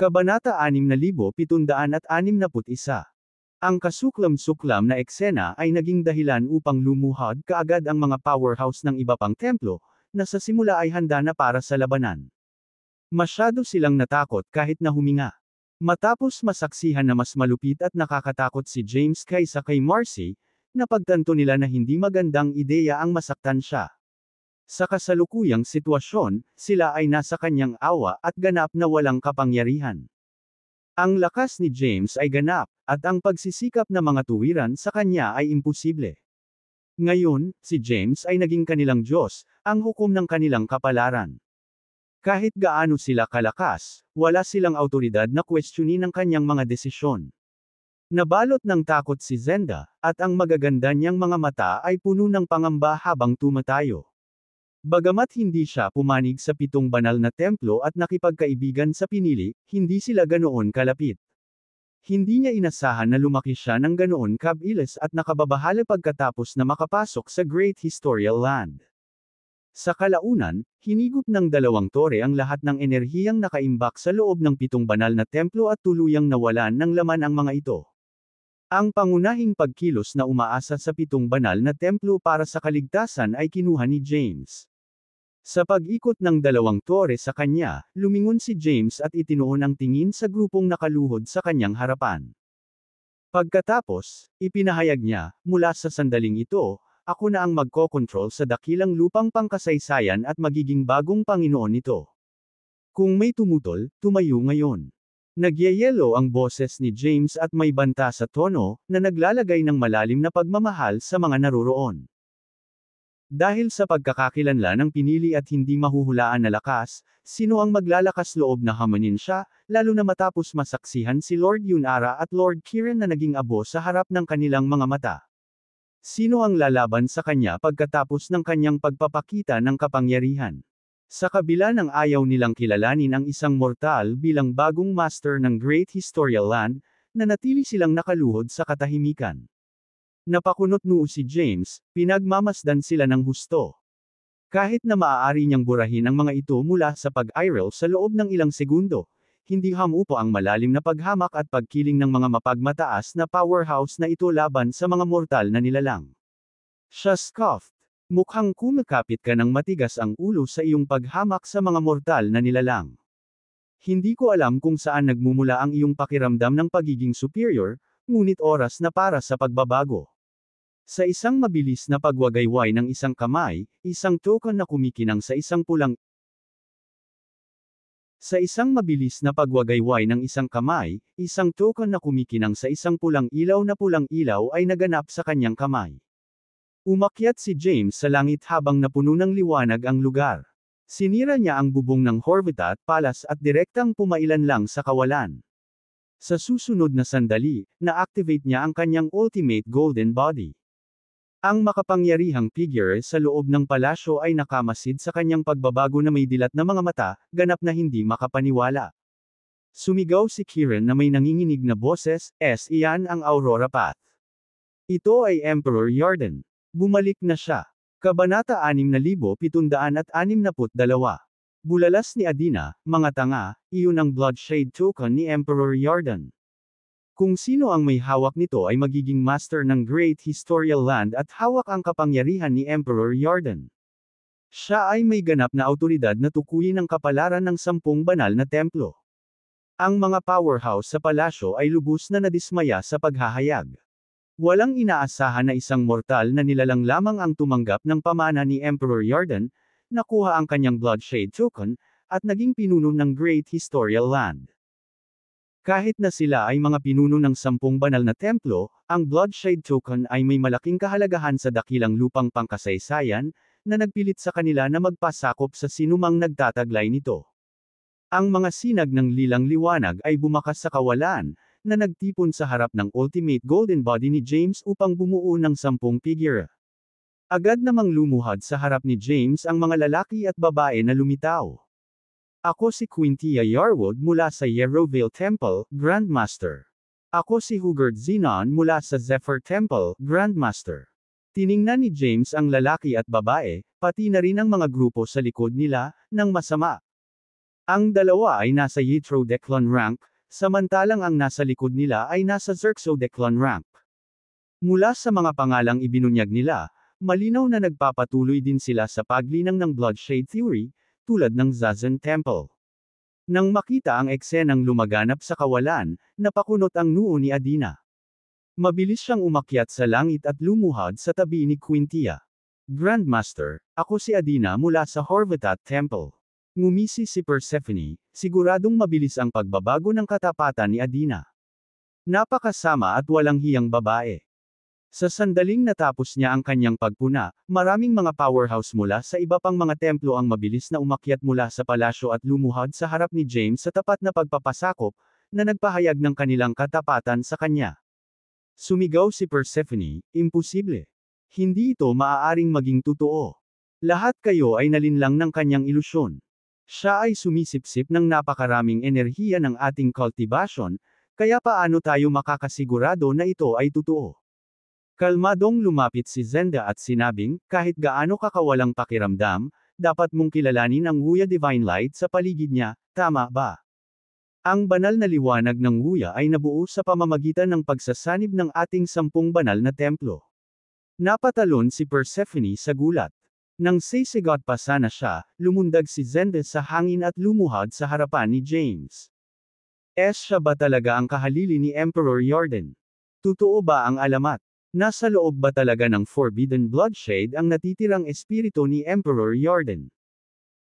Kabanata 6761. Ang kasuklam-suklam na eksena ay naging dahilan upang lumuhod kaagad ang mga powerhouse ng iba pang templo, na sa simula ay handa na para sa labanan. Masyado silang natakot kahit na huminga. Matapos masaksihan na mas malupit at nakakatakot si James kaysa kay Marcy, napagtanto nila na hindi magandang ideya ang masaktan siya. Sa kasalukuyang sitwasyon, sila ay nasa kanyang awa at ganap na walang kapangyarihan. Ang lakas ni James ay ganap, at ang pagsisikap na mga tuwiran sa kanya ay imposible. Ngayon, si James ay naging kanilang Diyos, ang hukom ng kanilang kapalaran. Kahit gaano sila kalakas, wala silang awtoridad na questionin ang kanyang mga desisyon. Nabalot ng takot si Zenda, at ang magaganda niyang mga mata ay puno ng pangamba habang tumatayo. Bagamat hindi siya pumanig sa 7 banal na templo at nakipagkaibigan sa pinili, hindi sila ganoon kalapit. Hindi niya inasahan na lumaki siya ng ganoon kabilis at nakababahala pagkatapos na makapasok sa Great Historical Land. Sa kalaunan, hinigop ng 2 tore ang lahat ng enerhiyang nakaimbak sa loob ng 7 banal na templo at tuluyang nawalan ng laman ang mga ito. Ang pangunahing pagkilos na umaasa sa 7 banal na templo para sa kaligtasan ay kinuha ni James. Sa pag-ikot ng 2 tore sa kanya, lumingon si James at itinuon ang tingin sa grupong nakaluhod sa kanyang harapan. Pagkatapos, ipinahayag niya, mula sa sandaling ito, ako na ang magkokontrol sa dakilang lupang pangkasaysayan at magiging bagong Panginoon nito. Kung may tumutol, tumayo ngayon. Nagyayelo ang boses ni James at may banta sa tono, na naglalagay ng malalim na pagmamahal sa mga naroroon. Dahil sa pagkakakilanlan ng pinili at hindi mahuhulaan na lakas, sino ang maglalakas loob na hamanin siya, lalo na matapos masaksihan si Lord Yunara at Lord Kiran na naging abo sa harap ng kanilang mga mata? Sino ang lalaban sa kanya pagkatapos ng kanyang pagpapakita ng kapangyarihan? Sa kabila ng ayaw nilang kilalanin ang isang mortal bilang bagong master ng Great Historical Land, nanatili silang nakaluhod sa katahimikan. Napakunot noo si James, pinagmamasdan sila ng husto. Kahit na maaari niyang burahin ang mga ito mula sa pag-iral sa loob ng ilang segundo, hindi hamupo ang malalim na paghamak at pagkiling ng mga mapagmataas na powerhouse na ito laban sa mga mortal na nilalang. Siya scoffed. Mukhang kumakapit ka ng matigas ang ulo sa iyong paghamak sa mga mortal na nilalang. Hindi ko alam kung saan nagmumula ang iyong pakiramdam ng pagiging superior, ngunit oras na para sa pagbabago. Sa isang mabilis na pagwagayway ng isang kamay, isang token na kumikinang sa isang pulang pulang ilaw ay naganap sa kanyang kamay. Umakyat si James sa langit habang napuno ng liwanag ang lugar. Sinira niya ang bubong ng Horvath Palace at direktang pumailan lang sa kawalan. Sa susunod na sandali, na-activate niya ang kanyang ultimate golden body. Ang makapangyarihang figure sa loob ng palasyo ay nakamasid sa kanyang pagbabago na may dilat na mga mata, ganap na hindi makapaniwala. Sumigaw si Kiran na may nanginginig na boses, iyan ang Aurora Path. Ito ay Emperor Yarden. Bumalik na siya. Kabanata 6762. Bulalas ni Adina, mga tanga, iyon ang Bloodshade token ni Emperor Yarden. Kung sino ang may hawak nito ay magiging master ng Great Historical Land at hawak ang kapangyarihan ni Emperor Yarden. Siya ay may ganap na awtoridad na tukuyin ang kapalaran ng 10 banal na templo. Ang mga powerhouse sa palasyo ay lubos na nadismaya sa paghahayag. Walang inaasahan na isang mortal na nilalang lamang ang tumanggap ng pamana ni Emperor Yarden, nakuha ang kanyang Bloodshade token, at naging pinuno ng Great Historical Land. Kahit na sila ay mga pinuno ng 10 banal na templo, ang Bloodshade token ay may malaking kahalagahan sa dakilang lupang pangkasaysayan, na nagpilit sa kanila na magpasakop sa sinumang nagtataglay nito. Ang mga sinag ng lilang liwanag ay bumakas sa kawalan, na nagtipon sa harap ng ultimate golden body ni James upang bumuo ng 10 figure. Agad namang lumuhod sa harap ni James ang mga lalaki at babae na lumitaw. Ako si Quintia Yarwood mula sa Yerovale Temple, Grandmaster. Ako si Hugard Zenon mula sa Zephyr Temple, Grandmaster. Tiningnan ni James ang lalaki at babae, pati na rin ang mga grupo sa likod nila, ng masama. Ang dalawa ay nasa Ytro-Declon rank, samantalang ang nasa likod nila ay nasa Xerxo-Declon rank. Mula sa mga pangalang ibinunyag nila, malinaw na nagpapatuloy din sila sa paglinang ng Bloodshade Theory, tulad ng Zazen Temple. Nang makita ang eksenang lumaganap sa kawalan, napakunot ang noo ni Adina. Mabilis siyang umakyat sa langit at lumuhod sa tabi ni Quintia. Grandmaster, ako si Adina mula sa Horvatat Temple. Ngumisi si Persephone, siguradong mabilis ang pagbabago ng katapatan ni Adina. Napakasama at walang hiyang babae. Sa sandaling natapos niya ang kanyang pagpuna, maraming mga powerhouse mula sa iba pang mga templo ang mabilis na umakyat mula sa palasyo at lumuhod sa harap ni James sa tapat na pagpapasakop, na nagpahayag ng kanilang katapatan sa kanya. Sumigaw si Persephone, imposible. Hindi ito maaaring maging totoo. Lahat kayo ay nalinlang ng kanyang ilusyon. Siya ay sumisipsip ng napakaraming enerhiya ng ating cultivation, kaya paano tayo makakasigurado na ito ay totoo? Kalmadong lumapit si Zenda at sinabing, kahit gaano kakawalang pakiramdam, dapat mong kilalanin ang Wuya Divine Light sa paligid niya, tama ba? Ang banal na liwanag ng Wuya ay nabuo sa pamamagitan ng pagsasanib ng ating 10 banal na templo. Napatalon si Persephone sa gulat. Nang sisigot pa sana siya, lumundag si Zenda sa hangin at lumuhod sa harapan ni James. Siya ba talaga ang kahalili ni Emperor Yordan? Totoo ba ang alamat? Nasa loob ba talaga ng Forbidden Bloodshade ang natitirang espiritu ni Emperor Yordan?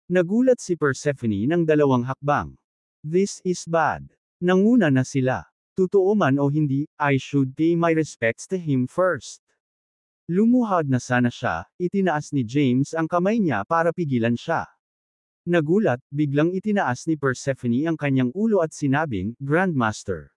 Nagulat si Persephone ng dalawang hakbang. This is bad. Nanguna na sila. Totoo man o hindi, I should pay my respects to him first. Lumuhod na sana siya, itinaas ni James ang kamay niya para pigilan siya. Nagulat, biglang itinaas ni Persephone ang kanyang ulo at sinabing, Grandmaster.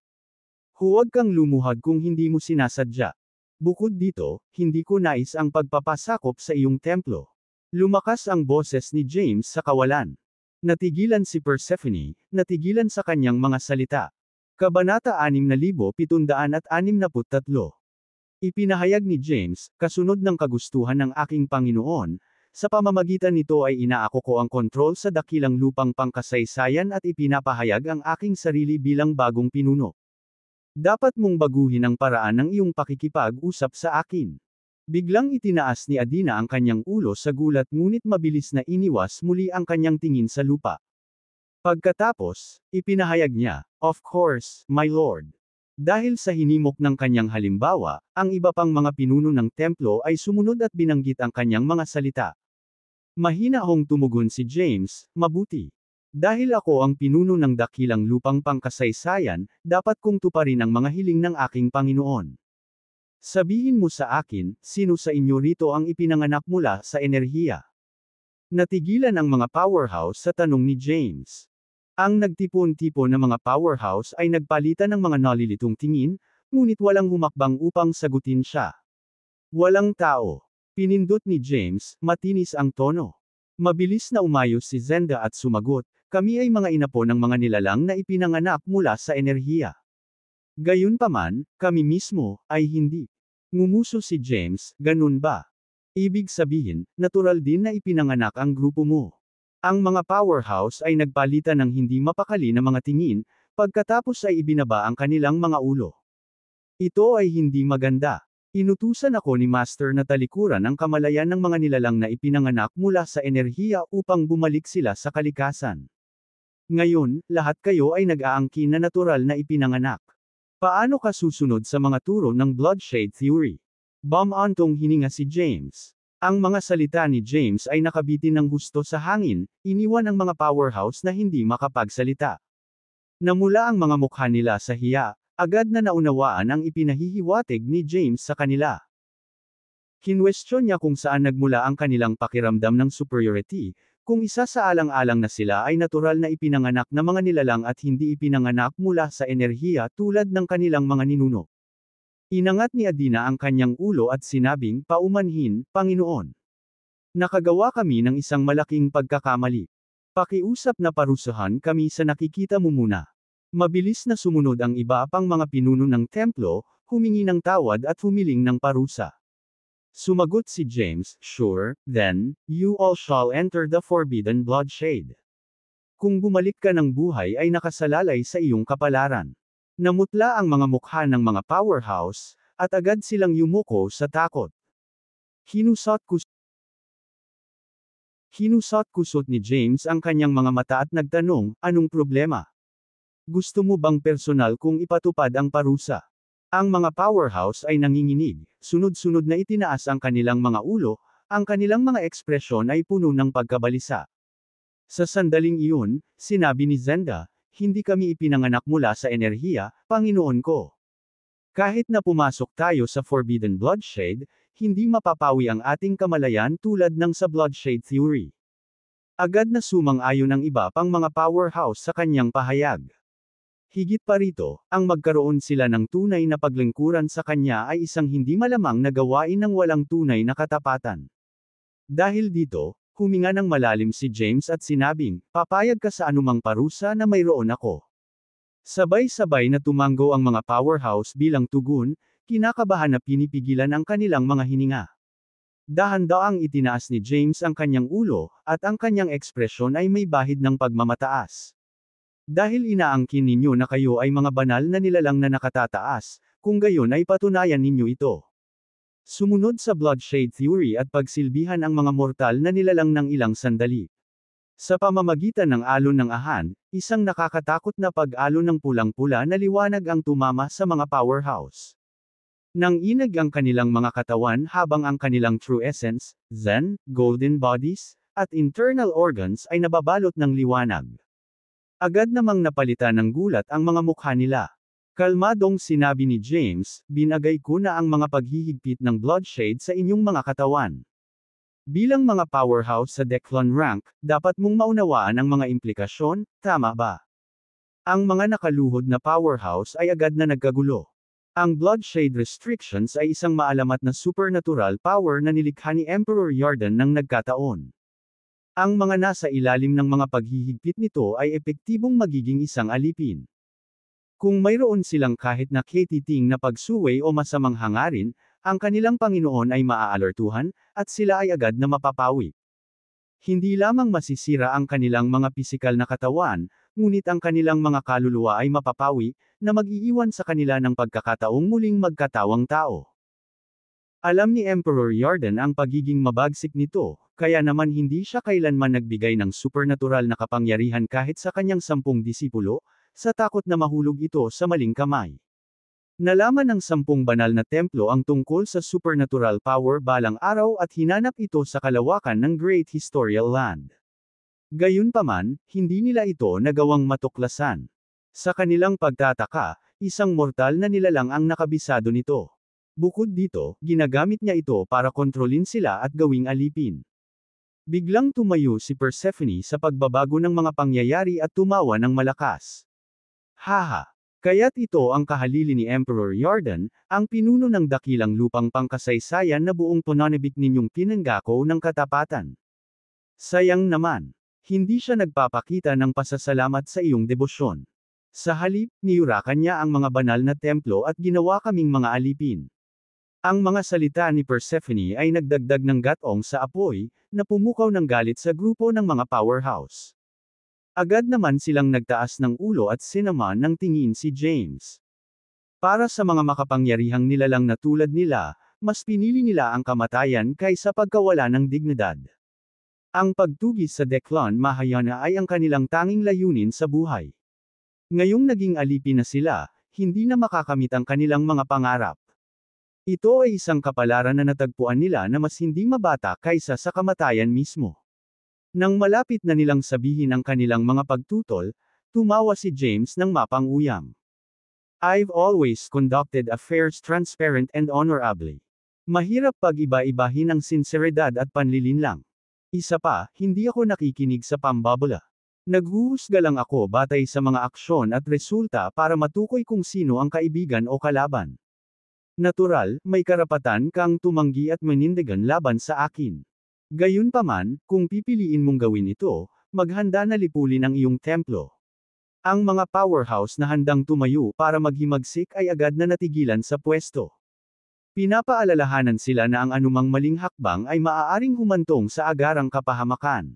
Huwag kang lumuhod kung hindi mo sinasadya. Bukod dito, hindi ko nais ang pagpapasakop sa iyong templo. Lumakas ang boses ni James sa kawalan. Natigilan si Persephone, natigilan sa kanyang mga salita. Kabanata 6763. Ipinahayag ni James, kasunod ng kagustuhan ng aking Panginoon, sa pamamagitan nito ay inaako ko ang kontrol sa dakilang lupang pangkasaysayan at ipinapahayag ang aking sarili bilang bagong pinuno. Dapat mong baguhin ang paraan ng iyong pakikipag-usap sa akin. Biglang itinaas ni Adina ang kanyang ulo sa gulat ngunit mabilis na iniwas muli ang kanyang tingin sa lupa. Pagkatapos, ipinahayag niya, Of course, my lord. Dahil sa hinimok ng kanyang halimbawa, ang iba pang mga pinuno ng templo ay sumunod at binanggit ang kanyang mga salita. Mahina hong tumugon si James, mabuti. Dahil ako ang pinuno ng dakilang lupang pangkasaysayan, dapat kong tuparin ang mga hiling ng aking Panginoon. Sabihin mo sa akin, sino sa inyo rito ang ipinanganak mula sa enerhiya? Natigilan ang mga powerhouse sa tanong ni James. Ang nagtipon-tipon na mga powerhouse ay nagpalitan ng mga nalilitong tingin, ngunit walang humakbang upang sagutin siya. Walang tao. Pinindot ni James, matinis ang tono. Mabilis na umayos si Zenda at sumagot, kami ay mga inapo ng mga nilalang na ipinanganak mula sa enerhiya. Gayunpaman, kami mismo, ay hindi. Ngumuso si James, ganun ba? Ibig sabihin, natural din na ipinanganak ang grupo mo. Ang mga powerhouse ay nagpalitan ng hindi mapakali na mga tingin, pagkatapos ay ibinaba ang kanilang mga ulo. Ito ay hindi maganda. Inutusan ako ni Master na talikuran ang kamalayan ng mga nilalang na ipinanganak mula sa enerhiya upang bumalik sila sa kalikasan. Ngayon, lahat kayo ay nag-aangkin na natural na ipinanganak. Paano ka susunod sa mga turo ng Bloodshade Theory? Bumantong hininga si James. Ang mga salita ni James ay nakabitin ng husto sa hangin, iniwan ang mga powerhouse na hindi makapagsalita. Namula ang mga mukha nila sa hiya, agad na naunawaan ang ipinahihiwatig ni James sa kanila. Kinwestiyon niya kung saan nagmula ang kanilang pakiramdam ng superiority, kung isa sa alang-alang na sila ay natural na ipinanganak na mga nilalang at hindi ipinanganak mula sa enerhiya tulad ng kanilang mga ninuno. Inangat ni Adina ang kanyang ulo at sinabing, paumanhin, Panginoon. Nakagawa kami ng isang malaking pagkakamali. Pakiusap na parusahan kami sa nakikita mo muna. Mabilis na sumunod ang iba pang mga pinuno ng templo, humingi ng tawad at humiling ng parusa. Sumagot si James, sure, then, you all shall enter the forbidden bloodshade. Kung bumalik ka ng buhay ay nakasalalay sa iyong kapalaran. Namutla ang mga mukha ng mga powerhouse, at agad silang yumuko sa takot. Hinusot kusot ni James ang kanyang mga mata at nagtanong, anong problema? Gusto mo bang personal kung ipatupad ang parusa? Ang mga powerhouse ay nanginginig, sunod-sunod na itinaas ang kanilang mga ulo, ang kanilang mga ekspresyon ay puno ng pagkabalisa. Sa sandaling iyon, sinabi ni Zenda, hindi kami ipinanganak mula sa enerhiya, Panginoon ko. Kahit na pumasok tayo sa Forbidden Bloodshade, hindi mapapawi ang ating kamalayan tulad ng sa Bloodshade Theory. Agad na sumang-ayon ang iba pang mga powerhouse sa kanyang pahayag. Higit pa rito, ang magkaroon sila ng tunay na paglingkuran sa kanya ay isang hindi malamang na gawain ng walang tunay na katapatan. Dahil dito, huminga ng malalim si James at sinabing, papayag ka sa anumang parusa na mayroon ako. Sabay-sabay na tumango ang mga powerhouse bilang tugon, kinakabahan na pinipigilan ang kanilang mga hininga. Dahan-daang itinaas ni James ang kanyang ulo, at ang kanyang ekspresyon ay may bahid ng pagmamataas. Dahil inaangkin ninyo na kayo ay mga banal na nilalang na nakatataas, kung gayon ay patunayan ninyo ito. Sumunod sa Bloodshade Theory at pagsilbihan ang mga mortal na nilalang ng ilang sandali. Sa pamamagitan ng alon ng ahan, isang nakakatakot na pag-alon ng pulang-pula na liwanag ang tumama sa mga powerhouse. Nang inag ang kanilang mga katawan habang ang kanilang true essence, Zen, golden bodies, at internal organs ay nababalot ng liwanag. Agad namang napalitan ng gulat ang mga mukha nila. Kalmadong sinabi ni James, binagay ko na ang mga paghihigpit ng Bloodshade sa inyong mga katawan. Bilang mga powerhouse sa Declan rank, dapat mong maunawaan ang mga implikasyon, tama ba? Ang mga nakaluhod na powerhouse ay agad na nagkagulo. Ang Bloodshade restrictions ay isang maalamat na supernatural power na nilikha ni Emperor Yarden ng nagkataon. Ang mga nasa ilalim ng mga paghihigpit nito ay epektibong magiging isang alipin. Kung mayroon silang kahit na katiting na pagsuway o masamang hangarin, ang kanilang Panginoon ay maaalertuhan, at sila ay agad na mapapawi. Hindi lamang masisira ang kanilang mga pisikal na katawan, ngunit ang kanilang mga kaluluwa ay mapapawi, na mag-iiwan sa kanila ng pagkakataong muling magkatawang tao. Alam ni Emperor Yarden ang pagiging mabagsik nito, kaya naman hindi siya kailanman nagbigay ng supernatural na kapangyarihan kahit sa kanyang 10 disipulo, sa takot na mahulog ito sa maling kamay. Nalaman ng 10 banal na templo ang tungkol sa supernatural power balang araw at hinanap ito sa kalawakan ng Great Historical Land. Gayunpaman, hindi nila ito nagawang matuklasan. Sa kanilang pagtataka, isang mortal na nilalang ang nakabisado nito. Bukod dito, ginagamit niya ito para kontrolin sila at gawing alipin. Biglang tumayo si Persephone sa pagbabago ng mga pangyayari at tumawa ng malakas. Haha! Kaya't ito ang kahalili ni Emperor Yarden, ang pinuno ng dakilang lupang pangkasaysayan na buong pananabik ninyong pinanggako ng katapatan. Sayang naman. Hindi siya nagpapakita ng pasasalamat sa iyong debosyon. Sa halip, niyurakan niya ang mga banal na templo at ginawa kaming mga alipin. Ang mga salita ni Persephone ay nagdagdag ng gatong sa apoy, na pumukaw ng galit sa grupo ng mga powerhouse. Agad naman silang nagtaas ng ulo at sinaman ng tingin si James. Para sa mga makapangyarihang nilalang na tulad nila, mas pinili nila ang kamatayan kaysa pagkawala ng dignidad. Ang pagtugis sa Declan Mahayana ay ang kanilang tanging layunin sa buhay. Ngayong naging alipin na sila, hindi na makakamit ang kanilang mga pangarap. Ito ay isang kapalaran na natagpuan nila na mas hindi mabata kaysa sa kamatayan mismo. Nang malapit na nilang sabihin ang kanilang mga pagtutol, tumawa si James ng mapang-uyam. I've always conducted affairs transparent and honorably. Mahirap pag-iba-ibahin ang sinseridad at panlilinlang. Isa pa, hindi ako nakikinig sa pambabala. Naghuhusga lang ako batay sa mga aksyon at resulta para matukoy kung sino ang kaibigan o kalaban. Natural, may karapatan kang tumanggi at manindigan laban sa akin. Gayunpaman, kung pipiliin mong gawin ito, maghanda na lipulin ang iyong templo. Ang mga powerhouse na handang tumayo para maghimagsik ay agad na natigilan sa pwesto. Pinapaalalahanan sila na ang anumang maling hakbang ay maaaring humantong sa agarang kapahamakan.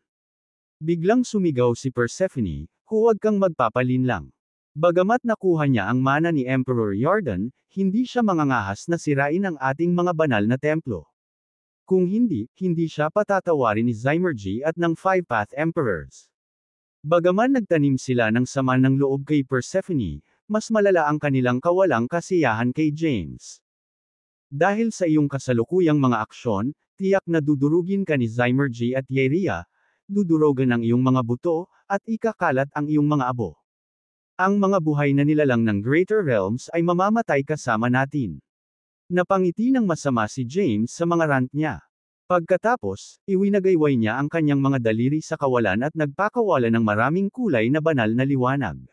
Biglang sumigaw si Persephone, huwag kang magpapalinlang. Bagamat nakuha niya ang mana ni Emperor Yarden, hindi siya mangangahas na sirain ang ating mga banal na templo. Kung hindi, hindi siya patatawarin ni Zymergy at ng Five Path Emperors. Bagaman nagtanim sila ng sama ng loob kay Persephone, mas malala ang kanilang kawalang kasiyahan kay James. Dahil sa iyong kasalukuyang mga aksyon, tiyak na dudurugin ka ni Zymergy at Yeria, dudurogan ang iyong mga buto, at ikakalat ang iyong mga abo. Ang mga buhay na nilalang ng Greater Realms ay mamamatay kasama natin. Napangiti ng masama si James sa mga rant niya. Pagkatapos, iwinagayway niya ang kanyang mga daliri sa kawalan at nagpakawala ng maraming kulay na banal na liwanag.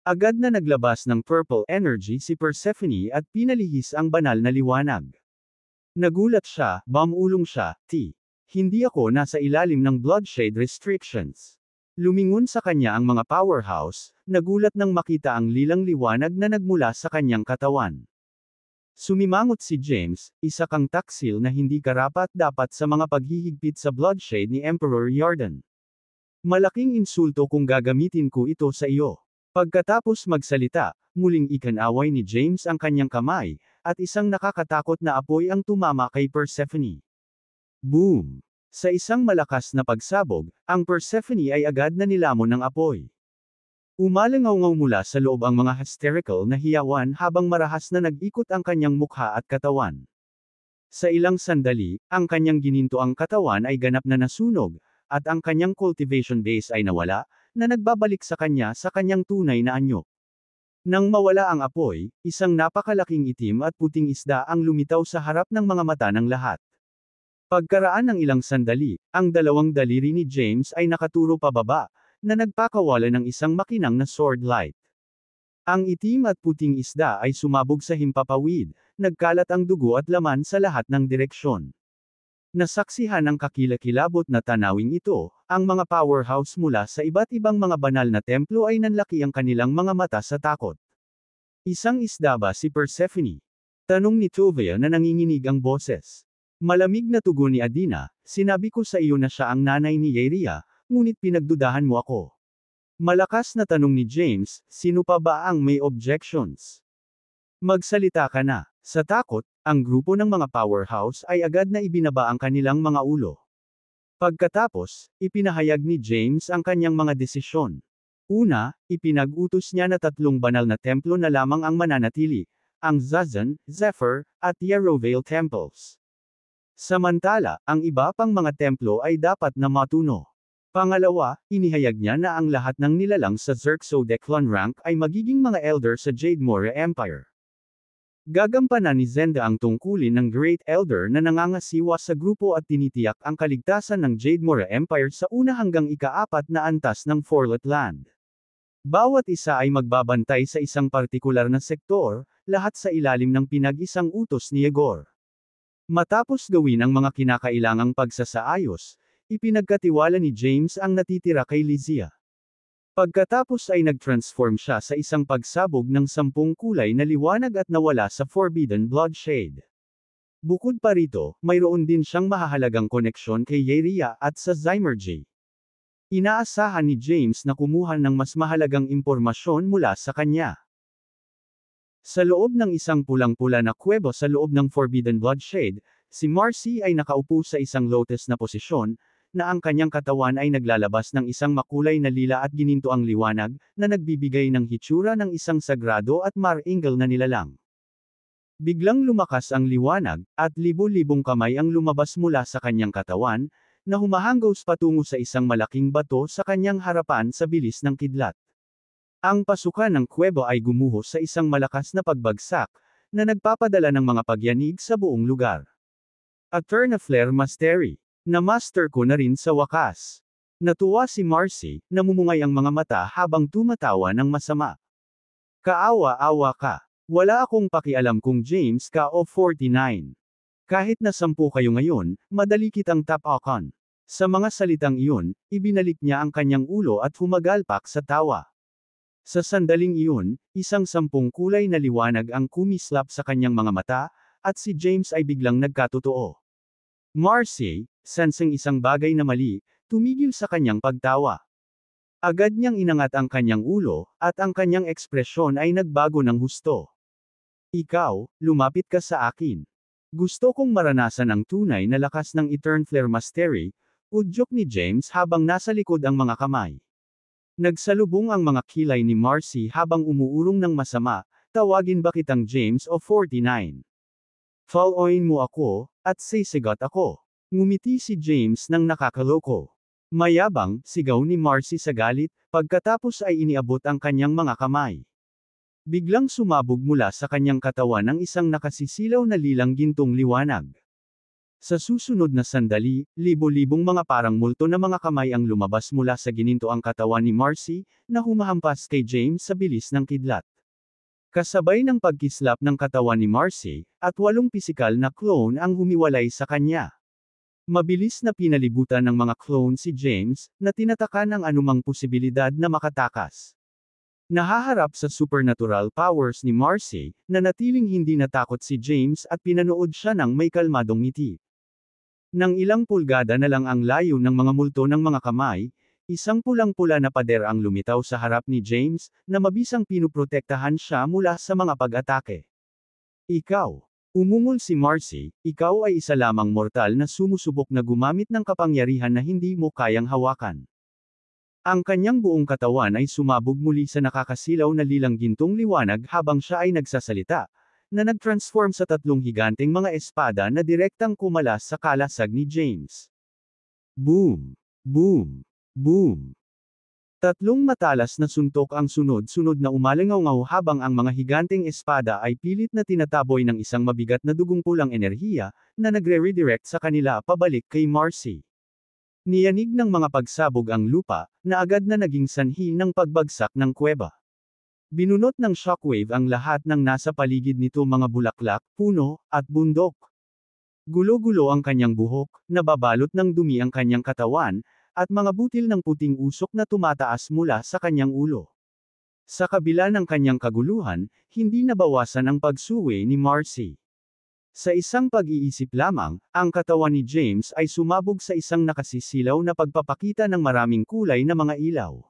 Agad na naglabas ng purple energy si Persephone at pinalihis ang banal na liwanag. Nagulat siya, bumulong siya, Hindi ako nasa ilalim ng bloodshed restrictions. Lumingon sa kanya ang mga powerhouse, nagulat nang makita ang lilang liwanag na nagmula sa kanyang katawan. Sumimangot si James, isa kang taksil na hindi karapat-dapat sa mga paghihigpit sa bloodshed ni Emperor Yarden. Malaking insulto kung gagamitin ko ito sa iyo. Pagkatapos magsalita, muling ikanaway ni James ang kanyang kamay, at isang nakakatakot na apoy ang tumama kay Persephone. Boom! Sa isang malakas na pagsabog, ang Persephone ay agad na nilamon ng apoy. Umalangaw-ngaw mula sa loob ang mga hysterical na hiyawan habang marahas na nag-ikot ang kanyang mukha at katawan. Sa ilang sandali, ang kanyang ginintoang katawan ay ganap na nasunog, at ang kanyang cultivation base ay nawala, na nagbabalik sa kanyang tunay na anyo. Nang mawala ang apoy, isang napakalaking itim at puting isda ang lumitaw sa harap ng mga mata ng lahat. Pagkaraan ng ilang sandali, ang dalawang daliri ni James ay nakaturo pababa, na nagpakawala ng isang makinang na sword light. Ang itim at puting isda ay sumabog sa himpapawid, nagkalat ang dugo at laman sa lahat ng direksyon. Nasaksihan ng kakilakilabot na tanawing ito, ang mga powerhouse mula sa iba't ibang mga banal na templo ay nanlaki ang kanilang mga mata sa takot. Isang isda ba si Persephone? Tanong ni Tovia na nanginginig ang boses. Malamig na tugon ni Adina, sinabi ko sa iyo na siya ang nanay ni Yeria, ngunit pinagdudahan mo ako. Malakas na tanong ni James, sino pa ba ang may objections? Magsalita ka na. Sa takot, ang grupo ng mga powerhouse ay agad na ibinaba ang kanilang mga ulo. Pagkatapos, ipinahayag ni James ang kanyang mga desisyon. Una, ipinag-utos niya na 3 banal na templo na lamang ang mananatili, ang Zazen, Zephyr, at Yerovale temples. Samantala, ang iba pang mga templo ay dapat na matuno. Pangalawa, inihayag niya na ang lahat ng nilalang sa Xerxodeclon rank ay magiging mga elder sa Jademora Empire. Gagampanan ni Zenda ang tungkulin ng Great Elder na nangangasiwa sa grupo at tinitiyak ang kaligtasan ng Jademora Empire sa una hanggang ika-4 na antas ng Forlet Land. Bawat isa ay magbabantay sa isang partikular na sektor, lahat sa ilalim ng pinag-isang utos ni Yegor. Matapos gawin ang mga kinakailangang pagsasaayos, ipinagkatiwala ni James ang natitira kay Lysia. Pagkatapos ay nag-transform siya sa isang pagsabog ng 10 kulay na liwanag at nawala sa Forbidden Bloodshed. Bukod pa rito, mayroon din siyang mahahalagang koneksyon kay Yeria at sa Zymergy. Inaasahan ni James na kumuha ng mas mahalagang impormasyon mula sa kanya. Sa loob ng isang pulang-pula na kuwebo sa loob ng Forbidden Bloodshed, si Marcy ay nakaupo sa isang lotus na posisyon, na ang kanyang katawan ay naglalabas ng isang makulay na lila at ginintoang liwanag, na nagbibigay ng hitsura ng isang sagrado at maringal na nilalang. Biglang lumakas ang liwanag, at libo-libong kamay ang lumabas mula sa kanyang katawan, na humahanggaws patungo sa isang malaking bato sa kanyang harapan sa bilis ng kidlat. Ang pasukan ng kuwebo ay gumuho sa isang malakas na pagbagsak, na nagpapadala ng mga pagyanig sa buong lugar. A turn of flare mastery. Na-master ko na rin sa wakas. Natuwa si Marcy, namumungay ang mga mata habang tumatawa ng masama. Kaawa-awa ka. Wala akong pakialam kung James ka o 49. Kahit na 10 kayo ngayon, madali kitang tapakan. Sa mga salitang iyon, ibinalik niya ang kanyang ulo at humagalpak sa tawa. Sa sandaling iyon, isang 10 kulay na liwanag ang kumislap sa kanyang mga mata, at si James ay biglang nagkatotoo. Marcy, sensing isang bagay na mali, tumigil sa kanyang pagtawa. Agad niyang inangat ang kanyang ulo, at ang kanyang ekspresyon ay nagbago ng husto. Ikaw, lumapit ka sa akin. Gusto kong maranasan ang tunay na lakas ng Eternflare Mastery, udyok ni James habang nasa likod ang mga kamay. Nagsalubong ang mga kilay ni Marcy habang umuurong ng masama, tawagin ba kitang James o 49? Follow-in mo ako, at sisigat ako. Ngumiti si James nang nakakaloko. Mayabang, sigaw ni Marcy sa galit, pagkatapos ay iniabot ang kanyang mga kamay. Biglang sumabog mula sa kanyang katawan ang isang nakasisilaw na lilang gintong liwanag. Sa susunod na sandali, libo-libong mga parang multo na mga kamay ang lumabas mula sa ginintoang katawan ni Marcy, na humahampas kay James sa bilis ng kidlat. Kasabay ng pagkislap ng katawan ni Marcy, at 8 pisikal na clone ang humiwalay sa kanya. Mabilis na pinalibutan ng mga clone si James, na tinatakan ang anumang posibilidad na makatakas. Nahaharap sa supernatural powers ni Marcy, nanatiling hindi natakot si James at pinanood siya ng may kalmadong ngiti. Nang ilang pulgada na lang ang layo ng mga multo ng mga kamay, isang pulang-pula na pader ang lumitaw sa harap ni James, na mabisang pinuprotektahan siya mula sa mga pag-atake. Ikaw. Umungol si Marcy, ikaw ay isa lamang mortal na sumusubok na gumamit ng kapangyarihan na hindi mo kayang hawakan. Ang kanyang buong katawan ay sumabog muli sa nakakasilaw na lilang gintong liwanag habang siya ay nagsasalita, na nag-transform sa 3 higanteng mga espada na direktang kumalas sa kalasag ni James. Boom! Boom! Boom! 3 matalas na suntok ang sunod-sunod na umalingaw-ngaw habang ang mga higanteng espada ay pilit na tinataboy ng isang mabigat na dugong pulang enerhiya, na nagre-redirect sa kanila pabalik kay Marcy. Niyanig ng mga pagsabog ang lupa, na agad na naging sanhi ng pagbagsak ng kuweba. Binunot ng shockwave ang lahat ng nasa paligid nito, mga bulaklak, puno, at bundok. Gulo-gulo ang kanyang buhok, nababalot ng dumi ang kanyang katawan, at mga butil ng puting usok na tumataas mula sa kanyang ulo. Sa kabila ng kanyang kaguluhan, hindi nabawasan ang pagsuwi ni Marcy. Sa isang pag-iisip lamang, ang katawan ni James ay sumabog sa isang nakasisilaw na pagpapakita ng maraming kulay na mga ilaw.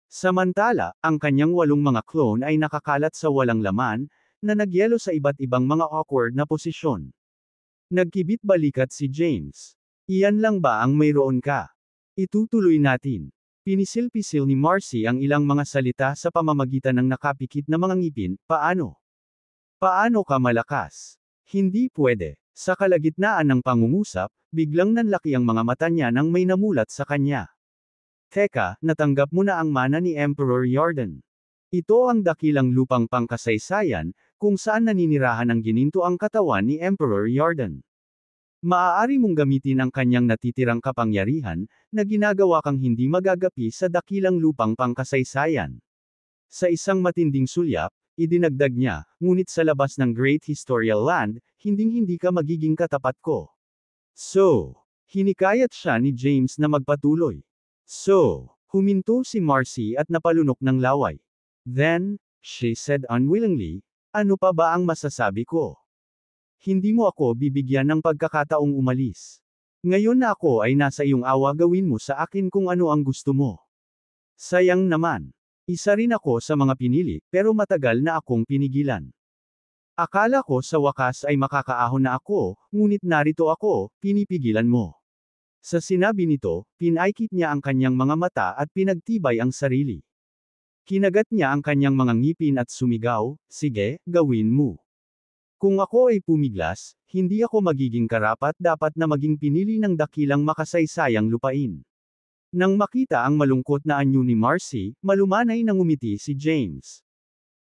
Samantala, ang kanyang 8 mga clone ay nakakalat sa walang laman, na nagyelo sa iba't ibang mga awkward na posisyon. Nagkibit balikat si James. Iyan lang ba ang mayroon ka? Itutuloy natin. Pinisil-pisil ni Marcy ang ilang mga salita sa pamamagitan ng nakapikit na mga ngipin, paano? Paano ka malakas? Hindi pwede. Sa kalagitnaan ng pangungusap, biglang nanlaki ang mga mata niya nang may namulat sa kanya. Teka, natanggap mo na ang mana ni Emperor Yarden. Ito ang dakilang lupang pangkasaysayan, kung saan naninirahan ang gininto ang katawan ni Emperor Yarden. Maaari mong gamitin ang kanyang natitirang kapangyarihan, na ginagawa kang hindi magagapi sa dakilang lupang pangkasaysayan. Sa isang matinding sulyap, idinagdag niya, ngunit sa labas ng Great Historical Land, hinding-hindi ka magiging katapat ko. So, hinikayat siya ni James na magpatuloy. Huminto si Marcy at napalunok ng laway. Then, she said unwillingly, ano pa ba ang masasabi ko? Hindi mo ako bibigyan ng pagkakataong umalis. Ngayon na ako ay nasa iyong awa, gawin mo sa akin kung ano ang gusto mo. Sayang naman. Isa rin ako sa mga pinili, pero matagal na akong pinigilan. Akala ko sa wakas ay makakaahon na ako, ngunit narito ako, pinipigilan mo. Sa sinabi nito, pinaikit niya ang kanyang mga mata at pinagtibay ang sarili. Kinagat niya ang kanyang mga ngipin at sumigaw, sige, gawin mo. Kung ako ay pumiglas, hindi ako magiging karapat-dapat na maging pinili ng dakilang makasaysayang lupain. Nang makita ang malungkot na anyo ni Marcy, malumanay na ngumiti si James.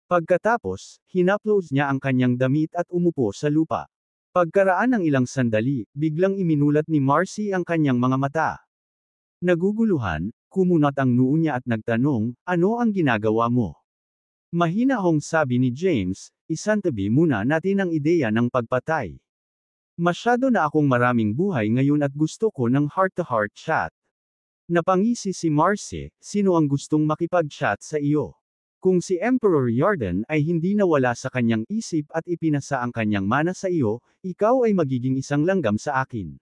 Pagkatapos, hinaplos niya ang kanyang damit at umupo sa lupa. Pagkaraan ng ilang sandali, biglang iminulat ni Marcy ang kanyang mga mata. Naguguluhan, kumunat ang noo niya at nagtanong, ano ang ginagawa mo? Mahinahong sabi ni James, isantabi muna natin ang ideya ng pagpatay. Masyado na akong maraming buhay ngayon at gusto ko ng heart-to-heart chat. Napangisi si Marcy, sino ang gustong makipag-chat sa iyo? Kung si Emperor Yarden ay hindi nawala sa kanyang isip at ipinasa ang kanyang mana sa iyo, ikaw ay magiging isang langgam sa akin.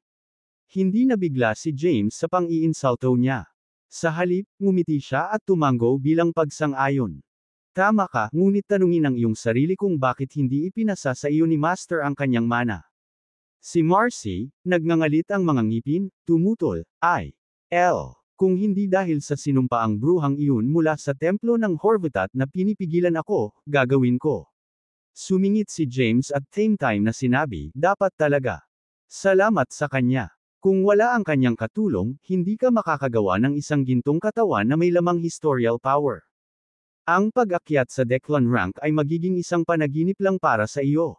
Hindi nabigla si James sa pang-iinsulto niya. Sa halip, ngumiti siya at tumango bilang pagsang-ayon. Tama ka, ngunit tanungin ang iyong sarili kung bakit hindi ipinasa sa iyo ni Master ang kanyang mana. Si Marcy, nagngangalit ang mga ngipin, tumutol, kung hindi dahil sa sinumpaang bruhang iyon mula sa templo ng Horvatat na pinipigilan ako, gagawin ko. Sumingit si James at same time na sinabi, dapat talaga. Salamat sa kanya. Kung wala ang kanyang katulong, hindi ka makakagawa ng isang gintong katawan na may lamang historical power. Ang pag-akyat sa Declan rank ay magiging isang panaginip lang para sa iyo.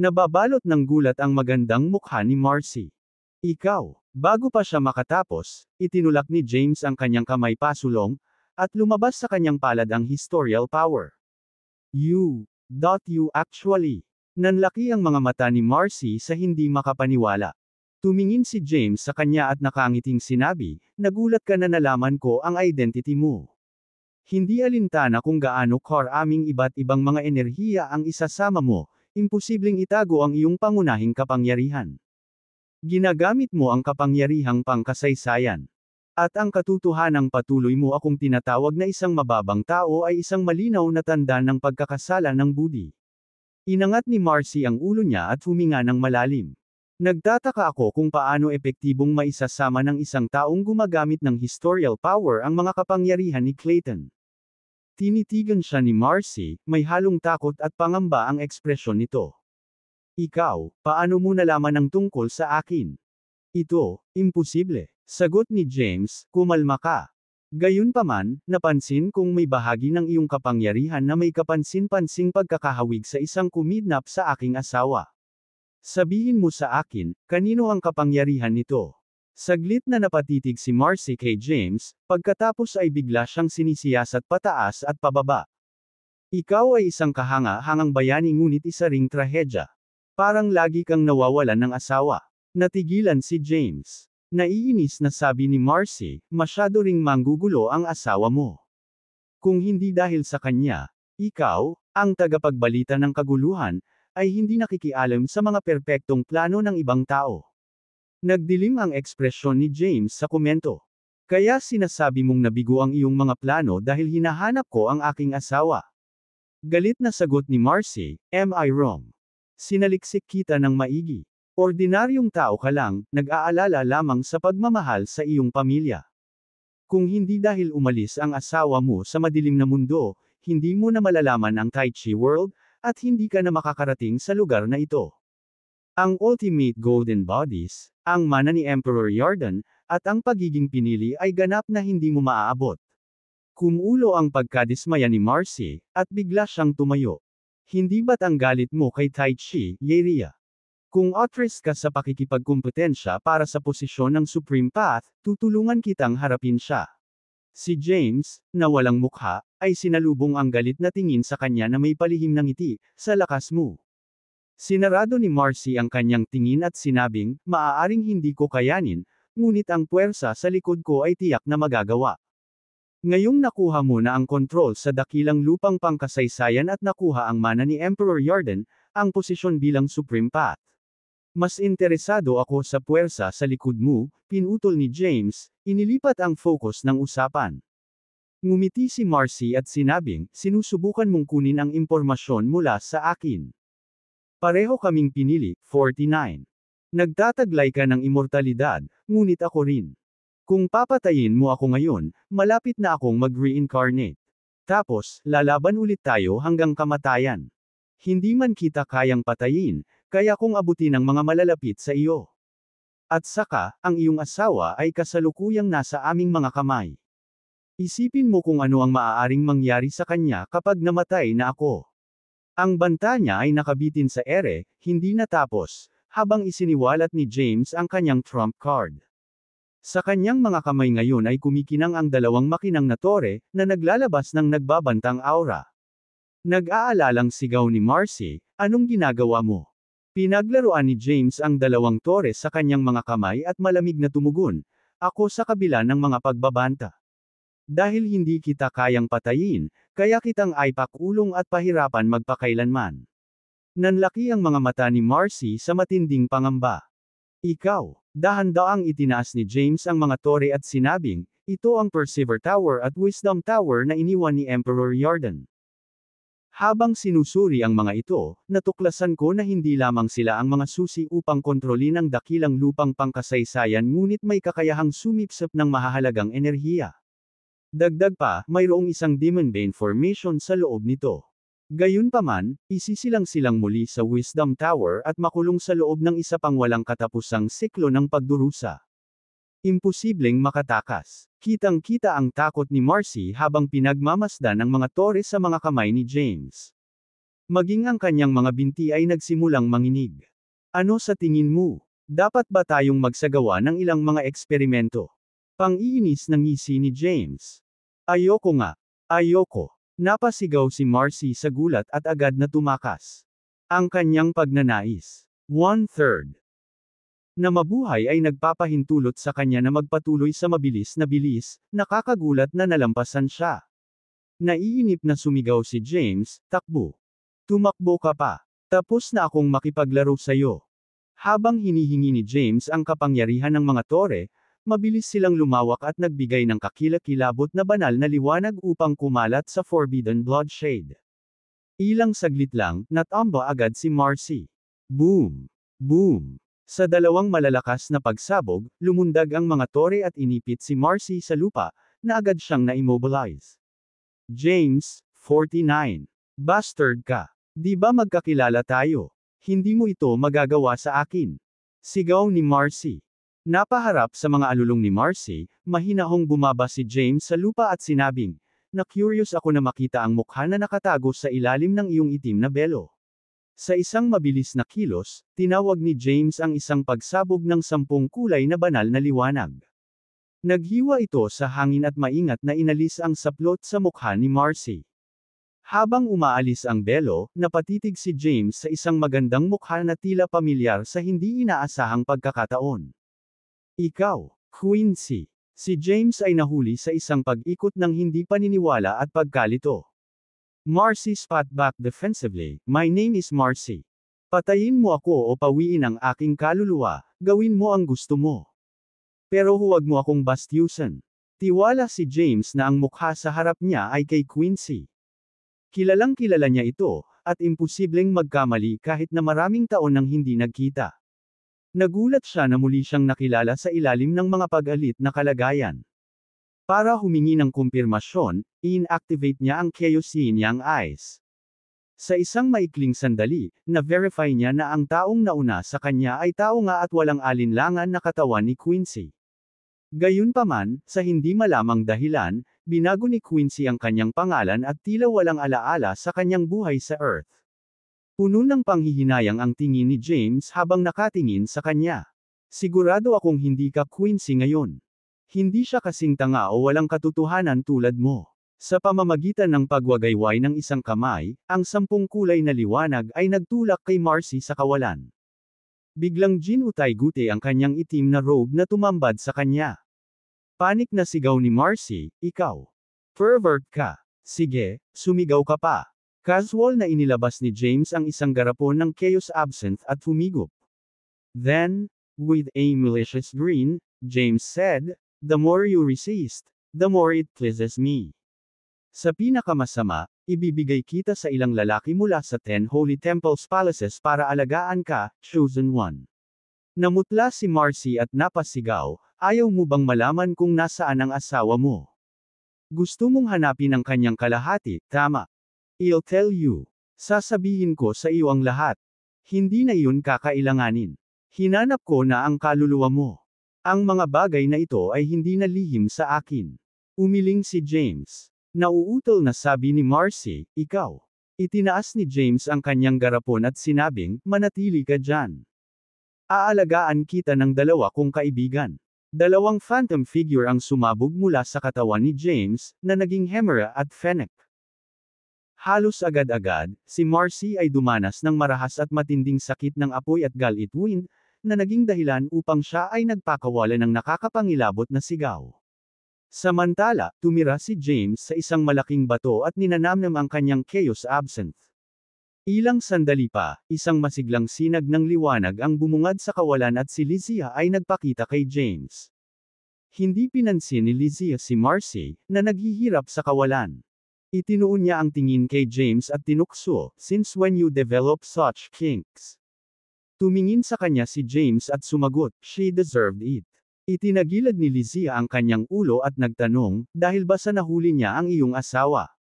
Nababalot ng gulat ang magandang mukha ni Marcy. Ikaw. Bago pa siya makatapos, itinulak ni James ang kanyang kamay pasulong, at lumabas sa kanyang palad ang historical power. You actually. Nanlaki ang mga mata ni Marcy sa hindi makapaniwala. Tumingin si James sa kanya at nakangiting sinabi, nagulat ka na nalaman ko ang identity mo. Hindi alintana kung gaano karaming iba't ibang mga enerhiya ang isasama mo, imposibleng itago ang iyong pangunahing kapangyarihan. Ginagamit mo ang kapangyarihang pangkasaysayan. At ang katotohanang patuloy mo akong tinatawag na isang mababang tao ay isang malinaw na tanda ng pagkakasala ng budi. Inangat ni Marcy ang ulo niya at huminga ng malalim. Nagtataka ako kung paano epektibong maisasama ng isang taong gumagamit ng historical power ang mga kapangyarihan ni Clayton. Tinitigan siya ni Marcy, may halong takot at pangamba ang ekspresyon nito. Ikaw, paano mo nalaman ang tungkol sa akin? Ito, imposible. Sagot ni James, kumalma ka. Gayunpaman, napansin kong may bahagi ng iyong kapangyarihan na may kapansin-pansing pagkakahawig sa isang kumidnap sa aking asawa. Sabihin mo sa akin, kanino ang kapangyarihan nito? Saglit na napatitig si Marcy kay James, pagkatapos ay bigla siyang sinisiyasat pataas at pababa. Ikaw ay isang kahanga-hangang bayani ngunit isa ring trahedya. Parang lagi kang nawawalan ng asawa. Natigilan si James. Naiinis na sabi ni Marcy, masyado ring manggugulo ang asawa mo. Kung hindi dahil sa kanya, ikaw, ang tagapagbalita ng kaguluhan, ay hindi nakikialam sa mga perpektong plano ng ibang tao. Nagdilim ang ekspresyon ni James sa komento. Kaya sinasabi mong nabigo ang iyong mga plano dahil hinahanap ko ang aking asawa. Galit na sagot ni Marcy, am I wrong? Sinaliksik kita ng maigi. Ordinaryong tao ka lang, nag-aalala lamang sa pagmamahal sa iyong pamilya. Kung hindi dahil umalis ang asawa mo sa madilim na mundo, hindi mo na malalaman ang Tai Chi World, at hindi ka na makakarating sa lugar na ito. Ang Ultimate Golden Bodies, ang mana ni Emperor Yarden, at ang pagiging pinili ay ganap na hindi mo maaabot. Kumulo ang pagkadismaya ni Marcy, at bigla siyang tumayo. Hindi ba't ang galit mo kay Tai Chi, Yeria? Kung authorized ka sa pakikipagkumpetensya para sa posisyon ng Supreme Path, tutulungan kitang harapin siya. Si James, na walang mukha, ay sinalubong ang galit na tingin sa kanya na may palihim ng ngiti, sa lakas mo. Sinarado ni Marcy ang kanyang tingin at sinabing, maaaring hindi ko kayanin, ngunit ang puwersa sa likod ko ay tiyak na magagawa. Ngayong nakuha mo na ang kontrol sa dakilang lupang pangkasaysayan at nakuha ang mana ni Emperor Yarden, ang posisyon bilang Supreme Path. Mas interesado ako sa puwersa sa likod mo, pinutol ni James, inilipat ang focus ng usapan. Ngumiti si Marcy at sinabing, sinusubukan mong kunin ang impormasyon mula sa akin. Pareho kaming pinili, 49. Nagtataglay ka ng immortalidad, ngunit ako rin. Kung papatayin mo ako ngayon, malapit na akong mag-reincarnate. Tapos, lalaban ulit tayo hanggang kamatayan. Hindi man kita kayang patayin, kaya kung abutin ang mga malalapit sa iyo. At saka, ang iyong asawa ay kasalukuyang nasa aming mga kamay. Isipin mo kung ano ang maaaring mangyari sa kanya kapag namatay na ako. Ang banta niya ay nakabitin sa ere, hindi natapos, habang isiniwalat ni James ang kanyang trump card. Sa kanyang mga kamay ngayon ay kumikinang ang dalawang makinang na tore, na naglalabas ng nagbabantang aura. Nag-aalalang sigaw ni Marcy, anong ginagawa mo? Pinaglaruan ni James ang dalawang tore sa kanyang mga kamay at malamig na tumugon, ako sa kabila ng mga pagbabanta. Dahil hindi kita kayang patayin, kaya kitang ipakulong at pahirapan magpakailanman. Nanlaki ang mga mata ni Marcy sa matinding pangamba. Ikaw, Dahan-daang itinaas ni James ang mga tore at sinabing, ito ang Persever Tower at Wisdom Tower na iniwan ni Emperor Yarden. Habang sinusuri ang mga ito, natuklasan ko na hindi lamang sila ang mga susi upang kontrolin ang dakilang lupang pangkasaysayan ngunit may kakayahang sumipsip ng mahahalagang enerhiya. Dagdag pa, mayroong isang Demon Bane formation sa loob nito. Gayunpaman, isisilang-silang muli sa Wisdom Tower at makulong sa loob ng isa pang walang katapusang siklo ng pagdurusa. Imposibleng makatakas. Kitang-kita ang takot ni Marcy habang pinagmamasdan ang mga tore sa mga kamay ni James. Maging ang kanyang mga binti ay nagsimulang manginig. Ano sa tingin mo? Dapat ba tayong magsagawa ng ilang mga eksperimento? Pang-iinis ng ngisi ni James. Ayoko nga. Ayoko. Napasigaw si Marcy sa gulat at agad na tumakas. Ang kanyang pagnanais. 1/3 na mabuhay ay nagpapahintulot sa kanya na magpatuloy sa mabilis na bilis, nakakagulat na nalampasan siya. Naiinip na sumigaw si James, takbo. Tumakbo ka pa. Tapos na akong makipaglaro sa'yo. Habang hinihingi ni James ang kapangyarihan ng mga tore, mabilis silang lumawak at nagbigay ng kakilakilabot na banal na liwanag upang kumalat sa Forbidden Bloodshade. Ilang saglit lang, natamba agad si Marcy. Boom! Boom! Sa dalawang malalakas na pagsabog, lumundag ang mga tore at inipit si Marcy sa lupa, na agad siyang na-immobilize. James, 49. Bastard ka. Di ba magkakilala tayo? Hindi mo ito magagawa sa akin. Sigaw ni Marcy. Napaharap sa mga alulong ni Marcy, mahinahong bumaba si James sa lupa at sinabing, na-curious ako na makita ang mukha na nakatago sa ilalim ng iyong itim na belo. Sa isang mabilis na kilos, tinawag ni James ang isang pagsabog ng 10 kulay na banal na liwanag. Naghiwa ito sa hangin at maingat na inalis ang saplot sa mukha ni Marcy. Habang umaalis ang belo, napatitig si James sa isang magandang mukha na tila pamilyar sa hindi inaasahang pagkakataon. Ikaw, Quincy. Si James ay nahuli sa isang pag-ikot ng hindi paniniwala at pagkalito. Marcy spat back defensively, my name is Marcy. Patayin mo ako o pawiin ang aking kaluluwa, gawin mo ang gusto mo. Pero huwag mo akong bastyusan. Tiwala si James na ang mukha sa harap niya ay kay Quincy. Kilalang kilala niya ito, at imposibleng magkamali kahit na maraming taon nang hindi nagkita. Nagulat siya na muli siyang nakilala sa ilalim ng mga pag-alit na kalagayan. Para humingi ng kumpirmasyon, i-inactivate niya ang Chaos Yin Yang Eyes. Sa isang maikling sandali, na-verify niya na ang taong nauna sa kanya ay tao nga at walang alinlangan na katawan ni Quincy. Gayunpaman, sa hindi malamang dahilan, binago ni Quincy ang kanyang pangalan at tila walang alaala sa kanyang buhay sa Earth. Puno ng panghihinayang ang tingin ni James habang nakatingin sa kanya. Sigurado akong hindi ka Quincy ngayon. Hindi siya kasing tanga o walang katotohanan tulad mo. Sa pamamagitan ng pagwagayway ng isang kamay, ang 10 kulay na liwanag ay nagtulak kay Marcy sa kawalan. Biglang ginutay-gute ang kanyang itim na robe na tumambad sa kanya. Panik na sigaw ni Marcy, ikaw. Pervert ka. Sige, sumigaw ka pa. Casual na inilabas ni James ang isang garapon ng Chaos Absinthe at humigop. Then, with a malicious grin, James said, the more you resist, the more it pleases me. Sa pinakamasama, ibibigay kita sa ilang lalaki mula sa 10 Holy Temples Palaces para alagaan ka, Chosen One. Namutla si Marcy at napasigaw, ayaw mo bang malaman kung nasaan ang asawa mo? Gusto mong hanapin ang kanyang kalahati, tama? I'll tell you. Sasabihin ko sa iyo ang lahat. Hindi na iyon kakailanganin. Hinanap ko na ang kaluluwa mo. Ang mga bagay na ito ay hindi na lihim sa akin. Umiling si James. Nauutol na sabi ni Marcy, ikaw. Itinaas ni James ang kanyang garapon at sinabing, manatili ka dyan. Aalagaan kita ng dalawa kong kaibigan. Dalawang phantom figure ang sumabog mula sa katawan ni James, na naging Hemera at Fennec. Halos agad-agad, si Marcy ay dumanas ng marahas at matinding sakit ng apoy at galit wind, na naging dahilan upang siya ay nagpakawala ng nakakapangilabot na sigaw. Samantala, tumira si James sa isang malaking bato at ninanamnam ang kanyang Chaos Absinthe. Ilang sandali pa, isang masiglang sinag ng liwanag ang bumungad sa kawalan at si Lizzie ay nagpakita kay James. Hindi pinansin ni Lizzie si Marcy, na naghihirap sa kawalan. Itinuon niya ang tingin kay James at tinukso, "Since when you develop such kinks?" Tumingin sa kanya si James at sumagot, "She deserved it." Itinagilid ni Lizzie ang kanyang ulo at nagtanong, "Dahil ba sa nahuli niya ang iyong asawa?"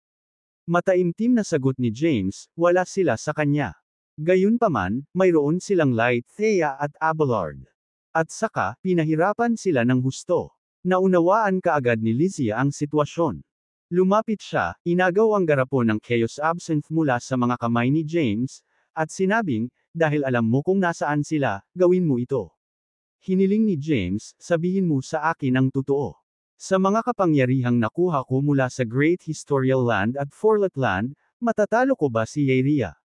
Mataimtim na sagot ni James, "Wala sila sa kanya." Gayunpaman, mayroon silang Light, Thea at Abelard. At saka, pinahirapan sila ng husto. Naunawaan kaagad ni Lizzie ang sitwasyon. Lumapit siya, inagaw ang garapon ng Chaos Absinthe mula sa mga kamay ni James, at sinabing, "Dahil alam mo kung nasaan sila, gawin mo ito." Hiniling ni James, "Sabihin mo sa akin ang totoo. Sa mga kapangyarihang nakuha ko mula sa Great Historial Land at Forlet Land, matatalo ko ba si Yaeria?"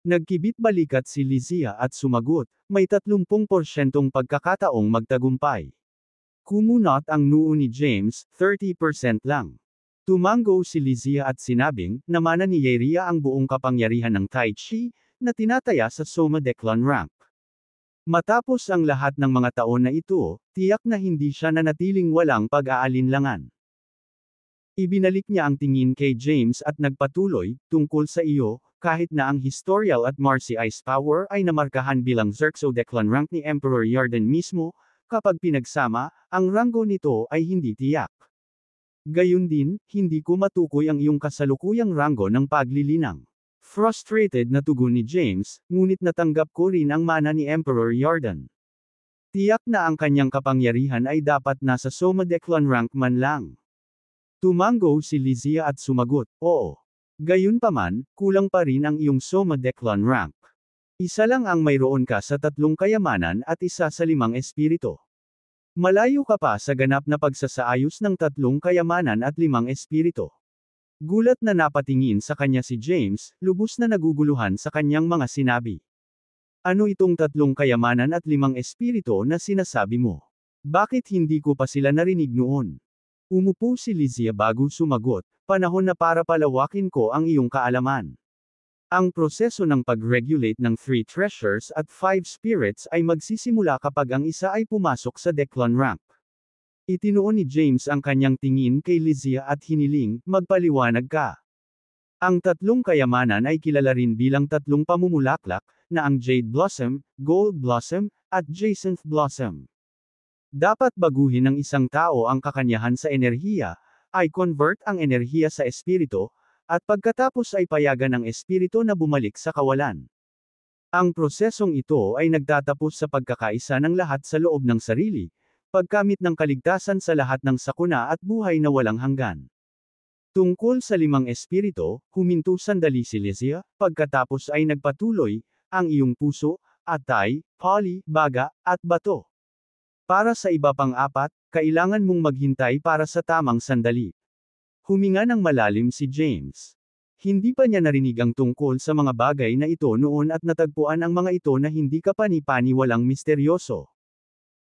Nagkibit balikat si Lizzie at sumagot, "May 30% pagkakataong magtagumpay." Kumunot ang noo ni James, 30% lang. Tumango si Lizzie at sinabing, namana ni Yaeria ang buong kapangyarihan ng Tai Chi, na tinataya sa Soma Declan rank. Matapos ang lahat ng mga taon na ito, tiyak na hindi siya nanatiling walang pag-aalinlangan. Ibinalik niya ang tingin kay James at nagpatuloy, "Tungkol sa iyo, kahit na ang Historial at Marcy Ice Power ay namarkahan bilang Xerxo Declan rank ni Emperor Yarden mismo, kapag pinagsama, ang ranggo nito ay hindi tiyak. Gayun din, hindi ko matukoy ang iyong kasalukuyang ranggo ng paglilinang." Frustrated na tugon ni James, "Ngunit natanggap ko rin ang mana ni Emperor Yarden. Tiyak na ang kanyang kapangyarihan ay dapat nasa Soma Declan rank man lang." Tumango si Lizzie at sumagot, "Oo. Gayunpaman, kulang pa rin ang iyong Soma Declan rank. Isa lang ang mayroon ka sa 3 kayamanan at isa sa 5 espiritu. Malayo ka pa sa ganap na pagsasaayos ng 3 kayamanan at 5 espiritu." Gulat na napatingin sa kanya si James, lubos na naguguluhan sa kanyang mga sinabi. "Ano itong 3 kayamanan at 5 espiritu na sinasabi mo? Bakit hindi ko pa sila narinig noon?" Umupo si Lizzie bago sumagot, "Panahon na para palawakin ko ang iyong kaalaman. Ang proseso ng pag-regulate ng 3 treasures at 5 spirits ay magsisimula kapag ang isa ay pumasok sa Declan rank." Itinuon ni James ang kanyang tingin kay Lizzie at hiniling, "Magpaliwanag ka." Ang 3 kayamanan ay kilala rin bilang 3 pamumulaklak, na ang Jade Blossom, Gold Blossom, at Jacinth Blossom. Dapat baguhin ng isang tao ang kakanyahan sa enerhiya, ay convert ang enerhiya sa espiritu, at pagkatapos ay payagan ang espiritu na bumalik sa kawalan. Ang prosesong ito ay nagtatapos sa pagkakaisa ng lahat sa loob ng sarili, pagkamit ng kaligtasan sa lahat ng sakuna at buhay na walang hanggan. Tungkol sa 5 espiritu, huminto sandali si Lizzie, pagkatapos ay nagpatuloy, "Ang iyong puso, atay, pali, baga, at bato. Para sa iba pang 4, kailangan mong maghintay para sa tamang sandali." Huminga ng malalim si James. Hindi pa niya narinig ang tungkol sa mga bagay na ito noon at natagpuan ang mga ito na hindi kapani-paniwalang misteryoso.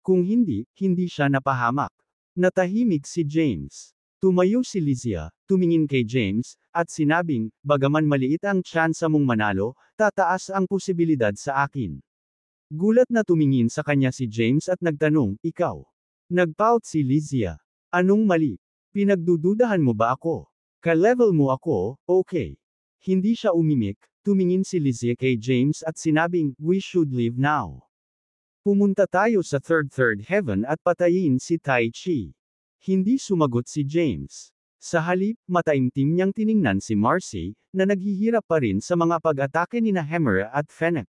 Kung hindi, hindi siya napahamak. Natahimik si James. Tumayo si Lizzie, tumingin kay James, at sinabing, "Bagaman maliit ang tsansa mong manalo, tataas ang posibilidad sa akin." Gulat na tumingin sa kanya si James at nagtanong, "Ikaw?" Nagpout si Lizzie. "Anong mali? Pinagdududahan mo ba ako? Ka-level mo ako, okay." Hindi siya umimik, tumingin si Lizzie kay James at sinabing, "We should leave now. Pumunta tayo sa third heaven at patayin si Tai Chi." Hindi sumagot si James. Sa halip, mataimtim niyang tiningnan si Marcy, na naghihirap pa rin sa mga pag-atake ni Hammer at Fennec.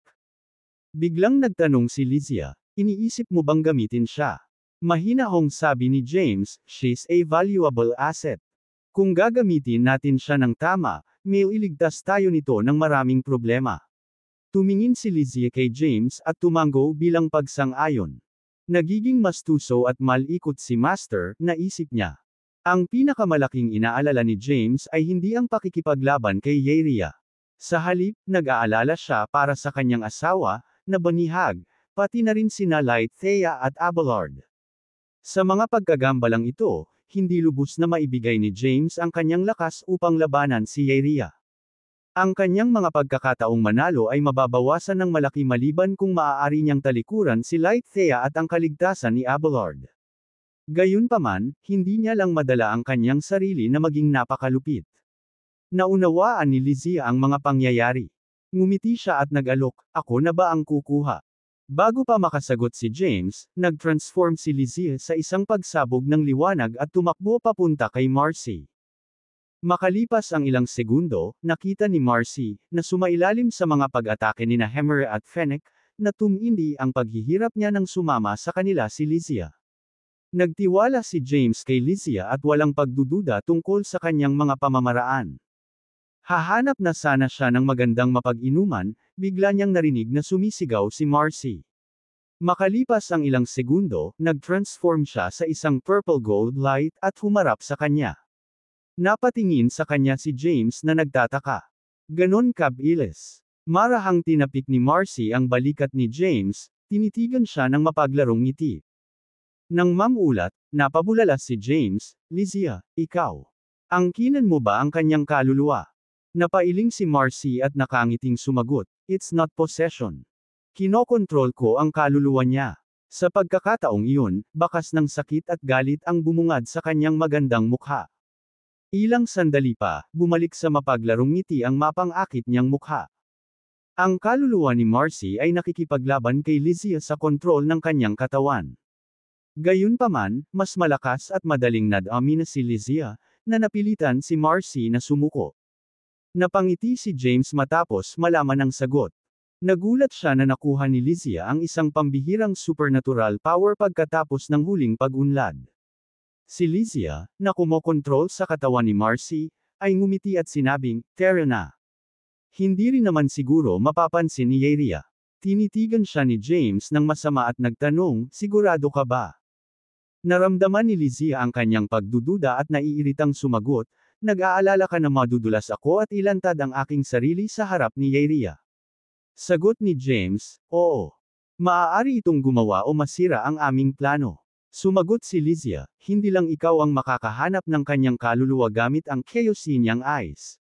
Biglang nagtanong si Lizzie, "Iniisip mo bang gamitin siya?" Mahinahong sabi ni James, "She's a valuable asset. Kung gagamitin natin siya ng tama, may iligtas tayo nito ng maraming problema." Tumingin si Lizzie kay James at tumango bilang pagsang-ayon. Nagiging mastuso at malikot si Master, naisip niya. Ang pinakamalaking inaalala ni James ay hindi ang pakikipaglaban kay Yaeria. Sa halip, nag-aalala siya para sa kanyang asawa, na banihag, pati na rin sina Light, Thea at Abelard. Sa mga pagkagambalang ito, hindi lubos na maibigay ni James ang kanyang lakas upang labanan si Yaeria. Ang kanyang mga pagkakataong manalo ay mababawasan ng malaki maliban kung maaari niyang talikuran si Light Thea at ang kaligtasan ni Abelard. Gayunpaman, hindi niya lang madala ang kanyang sarili na maging napakalupit. Naunawaan ni Lizzie ang mga pangyayari. Ngumiti siya at nag-alok, ako na ba ang kukuha? Bago pa makasagot si James, nag-transform si Lizzie sa isang pagsabog ng liwanag at tumakbo papunta kay Marcy. Makalipas ang ilang segundo, nakita ni Marcy, na sumailalim sa mga pag-atake ni Hammer at Fennec, na tumindi ang paghihirap niya nang sumama sa kanila si Lizzie. Nagtiwala si James kay Lizzie at walang pagdududa tungkol sa kanyang mga pamamaraan. Hahanap na sana siya ng magandang mapag-inuman, bigla niyang narinig na sumisigaw si Marcy. Makalipas ang ilang segundo, nag-transform siya sa isang purple gold light at humarap sa kanya. Napatingin sa kanya si James na nagtataka. Ganon kabilis. Marahang tinapik ni Marcy ang balikat ni James, tinitigan siya ng mapaglarong ngiti. Nang mamulat, napabulala si James, Lizzie, ikaw. Angkinan mo ba ang kanyang kaluluwa? Napailing si Marcy at nakangiting sumagot, it's not possession. Kinokontrol ko ang kaluluwa niya. Sa pagkakataong iyon, bakas ng sakit at galit ang bumungad sa kanyang magandang mukha. Ilang sandali pa, bumalik sa mapaglarong ngiti ang mapang-akit niyang mukha. Ang kaluluwa ni Marcy ay nakikipaglaban kay Lizzie sa kontrol ng kanyang katawan. Gayunpaman, mas malakas at madaling nadami na si Lizzie, na napilitan si Marcy na sumuko. Napangiti si James matapos malaman ang sagot. Nagulat siya na nakuha ni Lizzie ang isang pambihirang supernatural power pagkatapos ng huling pag-unlad. Si Lizzie, na kumokontrol sa katawan ni Marcy, ay ngumiti at sinabing, "Tara na." Hindi rin naman siguro mapapansin ni Yaria. Tinitigan siya ni James ng masama at nagtanong, "Sigurado ka ba?" Naramdaman ni Lizzie ang kanyang pagdududa at naiiritang sumagot, "Nag-aalala ka na madudulas ako at ilantad ang aking sarili sa harap ni Yaria?" Sagot ni James, "Oo. Maaari itong gumawa o masira ang aming plano." Sumagot si Lizzie, "Hindi lang ikaw ang makakahanap ng kanyang kaluluwa gamit ang Chaosian Eyes.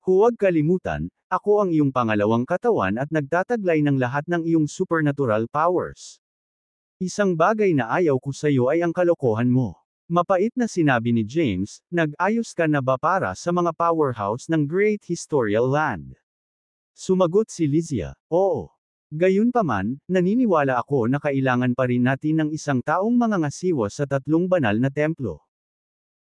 Huwag kalimutan, ako ang iyong pangalawang katawan at nagtataglay ng lahat ng iyong supernatural powers. Isang bagay na ayaw ko sa iyo ay ang kalokohan mo." Mapait na sinabi ni James, "Nag-ayos ka na ba para sa mga powerhouse ng Great Historical Land?" Sumagot si Lizzie, "Oo. Gayunpaman, naniniwala ako na kailangan pa rin natin ng isang taong mangangasiwa sa 3 banal na templo.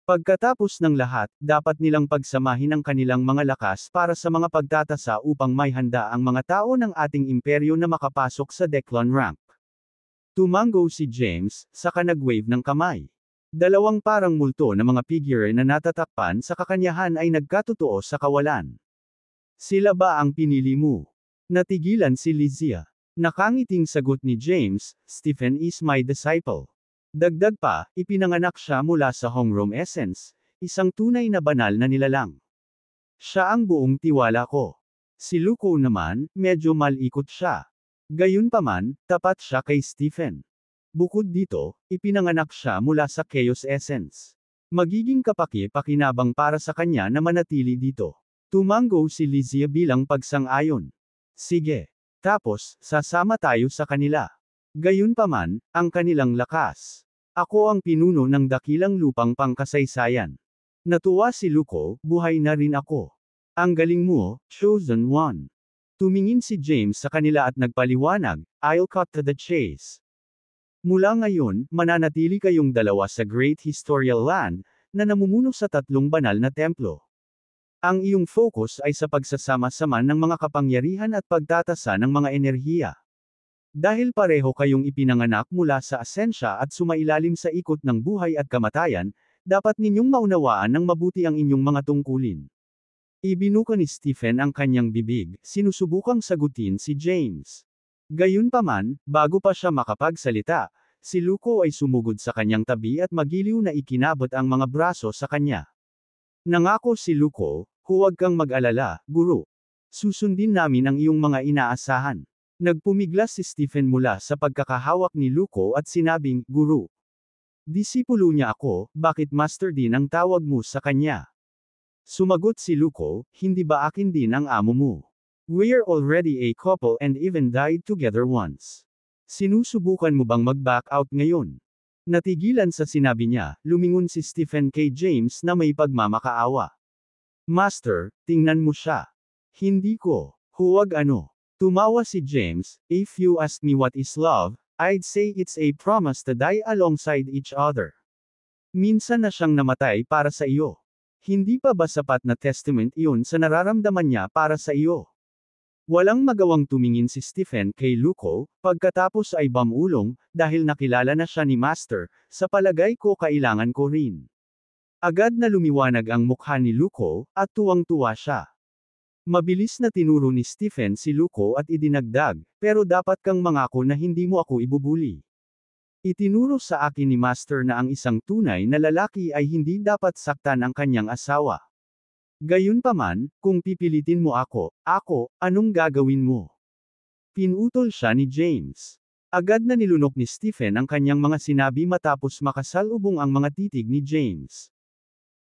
Pagkatapos ng lahat, dapat nilang pagsamahin ang kanilang mga lakas para sa mga pagtatasa upang may handa ang mga tao ng ating imperyo na makapasok sa Declan rank." Tumango si James, saka nag-wave ng kamay. Dalawang parang multo na mga figure na natatakpan sa kakanyahan ay nagkatotoo sa kawalan. "Sila ba ang pinili mo?" Natigilan si Lizzie. Nakangiting sagot ni James, "Stephen is my disciple." Dagdag pa, ipinanganak siya mula sa Hongrom Essence, isang tunay na banal na nilalang. Siya ang buong tiwala ko. Si Luko naman, medyo malikot siya. Gayunpaman, tapat siya kay Stephen. Bukod dito, ipinanganak siya mula sa Chaos Essence. Magiging kapaki-pakinabang para sa kanya na manatili dito. Tumango si Lizzie bilang pagsang-ayon. "Sige. Tapos, sasama tayo sa kanila. Gayunpaman, ang kanilang lakas. Ako ang pinuno ng dakilang lupang pangkasaysayan." Natuwa si Luko, "Buhay na rin ako. Ang galing mo, Chosen One." Tumingin si James sa kanila at nagpaliwanag, "I'll cut to the chase. Mula ngayon, mananatili kayong dalawa sa Great Historical Land, na namumuno sa 3 banal na templo. Ang iyong focus ay sa pagsasama-sama ng mga kapangyarihan at pagtatasa ng mga enerhiya. Dahil pareho kayong ipinanganak mula sa asensya at sumailalim sa ikot ng buhay at kamatayan, dapat ninyong maunawaan ng mabuti ang inyong mga tungkulin." Ibinuka ni Stephen ang kanyang bibig, sinusubukang sagutin si James. Gayunpaman, bago pa siya makapagsalita, si Luko ay sumugod sa kanyang tabi at magiliw na ikinabot ang mga braso sa kanya. Nangako si Luko, "Huwag kang mag-alala, guro. Susundin namin ang iyong mga inaasahan." Nagpumiglas si Stephen mula sa pagkakahawak ni Luko at sinabing, "Guro. Disipulo niya ako, bakit master din ang tawag mo sa kanya?" Sumagot si Luko, hindi ba akin din ang amo mo? We're already a couple and even died together once. Sinusubukan mo bang mag-back out ngayon? Natigilan sa sinabi niya, lumingon si Stephen kay James na may pagmamakaawa. Master, tingnan mo siya. Hindi ko. Huwag ano. Tumawa si James, if you ask me what is love, I'd say it's a promise to die alongside each other. Minsan na siyang namatay para sa iyo. Hindi pa ba sapat na testament iyon sa nararamdaman niya para sa iyo? Walang magawang tumingin si Stephen kay Luko, pagkatapos ay bumulong, dahil nakilala na siya ni Master, sa palagay ko kailangan ko rin. Agad na lumiwanag ang mukha ni Luko, at tuwang-tuwa siya. Mabilis na tinuro ni Stephen si Luko at idinagdag, pero dapat kang mangako na hindi mo ako ibubuli. Itinuro sa akin ni Master na ang isang tunay na lalaki ay hindi dapat saktan ang kanyang asawa. Gayunpaman, kung pipilitin mo ako, anong gagawin mo? Pinutol siya ni James. Agad na nilunok ni Stephen ang kanyang mga sinabi matapos makasalubong ang mga titig ni James.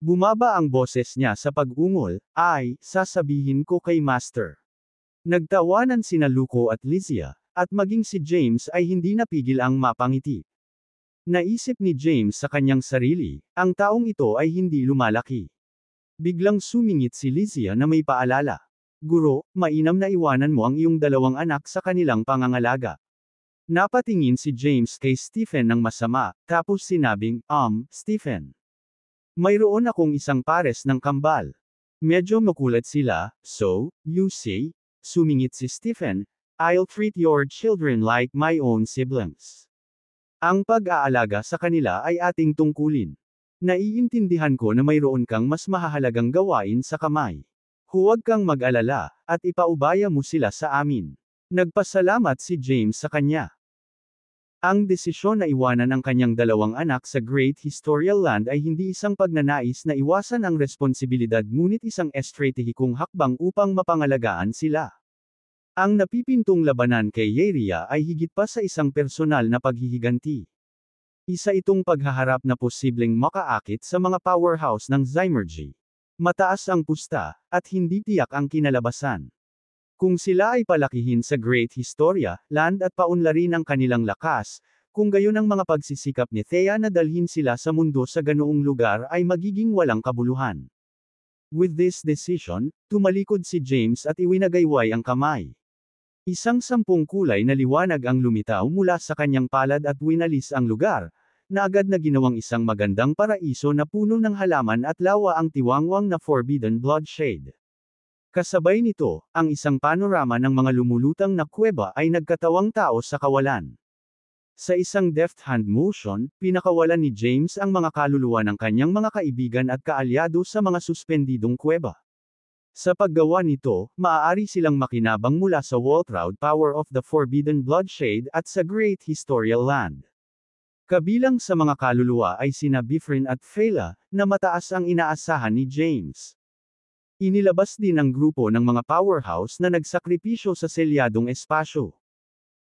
Bumaba ang boses niya sa pag-ungol, sasabihin ko kay Master. Nagtawanan sina Luko at Lizia, at maging si James ay hindi napigil ang mapangiti. Naisip ni James sa kanyang sarili, ang taong ito ay hindi lumalaki. Biglang sumingit si Lizia na may paalala. Guro, mainam na iwanan mo ang iyong dalawang anak sa kanilang pangangalaga. Napatingin si James kay Stephen ng masama, tapos sinabing, Stephen. Mayroon akong isang pares ng kambal. Medyo makulat sila, so, you say? Sumingit si Stephen, I'll treat your children like my own siblings. Ang pag-aalaga sa kanila ay ating tungkulin. Naiintindihan ko na mayroon kang mas mahahalagang gawain sa kamay. Huwag kang mag-alala, at ipaubaya mo sila sa amin. Nagpasalamat si James sa kanya. Ang desisyon na iwanan ang kanyang dalawang anak sa Great Historical Land ay hindi isang pagnanais na iwasan ang responsibilidad ngunit isang estratehikong hakbang upang mapangalagaan sila. Ang napipintong labanan kay Yeria ay higit pa sa isang personal na paghihiganti. Isa itong paghaharap na posibleng makaakit sa mga powerhouse ng Zymergy. Mataas ang pusta, at hindi tiyak ang kinalabasan. Kung sila ay palakihin sa Great Historia, Land at paunlarin ang kanilang lakas, kung gayon ang mga pagsisikap ni Thea na dalhin sila sa mundo sa ganoong lugar ay magiging walang kabuluhan. With this decision, tumalikod si James at iwinagayway ang kamay. Isang 10 kulay na liwanag ang lumitaw mula sa kanyang palad at winalis ang lugar, na agad na ginawang isang magandang paraiso na puno ng halaman at lawa ang tiwangwang na Forbidden Bloodshade. Kasabay nito, ang isang panorama ng mga lumulutang na kuweba ay nagkatawang tao sa kawalan. Sa isang deft hand motion, pinakawalan ni James ang mga kaluluwa ng kanyang mga kaibigan at kaalyado sa mga suspendidong kuweba. Sa paggawa nito, maaari silang makinabang mula sa Waltraud Power of the Forbidden Bloodshade at sa Great Historical Land. Kabilang sa mga kaluluwa ay sina Bifrin at Fela, na mataas ang inaasahan ni James. Inilabas din ang grupo ng mga powerhouse na nagsakripisyo sa selyadong espasyo.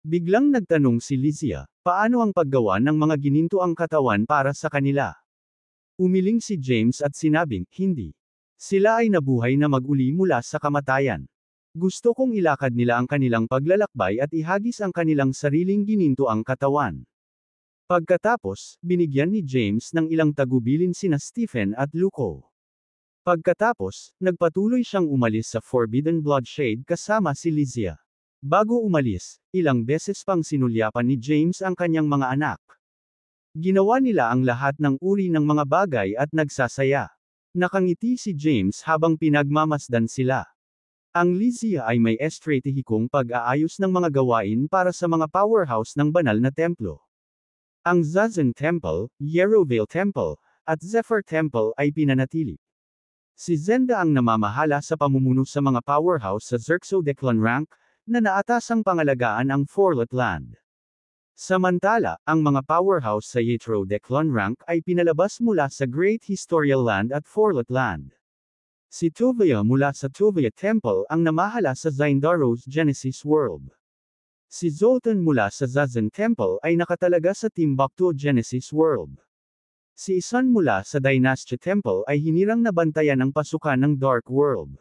Biglang nagtanong si Lizia, paano ang paggawa ng mga ginintoang katawan para sa kanila? Umiling si James at sinabing, hindi. Sila ay nabuhay na mag-uli mula sa kamatayan. Gusto kong ilakad nila ang kanilang paglalakbay at ihagis ang kanilang sariling ginintoang katawan. Pagkatapos, binigyan ni James ng ilang tagubilin sina Stephen at Luko. Pagkatapos, nagpatuloy siyang umalis sa Forbidden Bloodshade kasama si Lizia. Bago umalis, ilang beses pang sinulyapan ni James ang kanyang mga anak. Ginawa nila ang lahat ng uri ng mga bagay at nagsasaya. Nakangiti si James habang pinagmamasdan sila. Ang Lizia ay may estratehikong pag-aayos ng mga gawain para sa mga powerhouse ng banal na templo. Ang Zazen Temple, Yerovale Temple, at Zephyr Temple ay pinanatili. Si Zenda ang namamahala sa pamumuno sa mga powerhouse sa Xerxo Declan Rank, na naatasang pangalagaan ang Forlet Land. Samantala, ang mga powerhouse sa Yetro Declan Rank ay pinalabas mula sa Great Historical Land at Forlet Land. Si Tovia mula sa Tovia Temple ang namahala sa Zindaro's Genesis World. Si Zoltan mula sa Zazen Temple ay nakatalaga sa Timbuktu Genesis World. Si Isun mula sa Dynasty Temple ay hinirang na bantayan ang pasukan ng Dark World.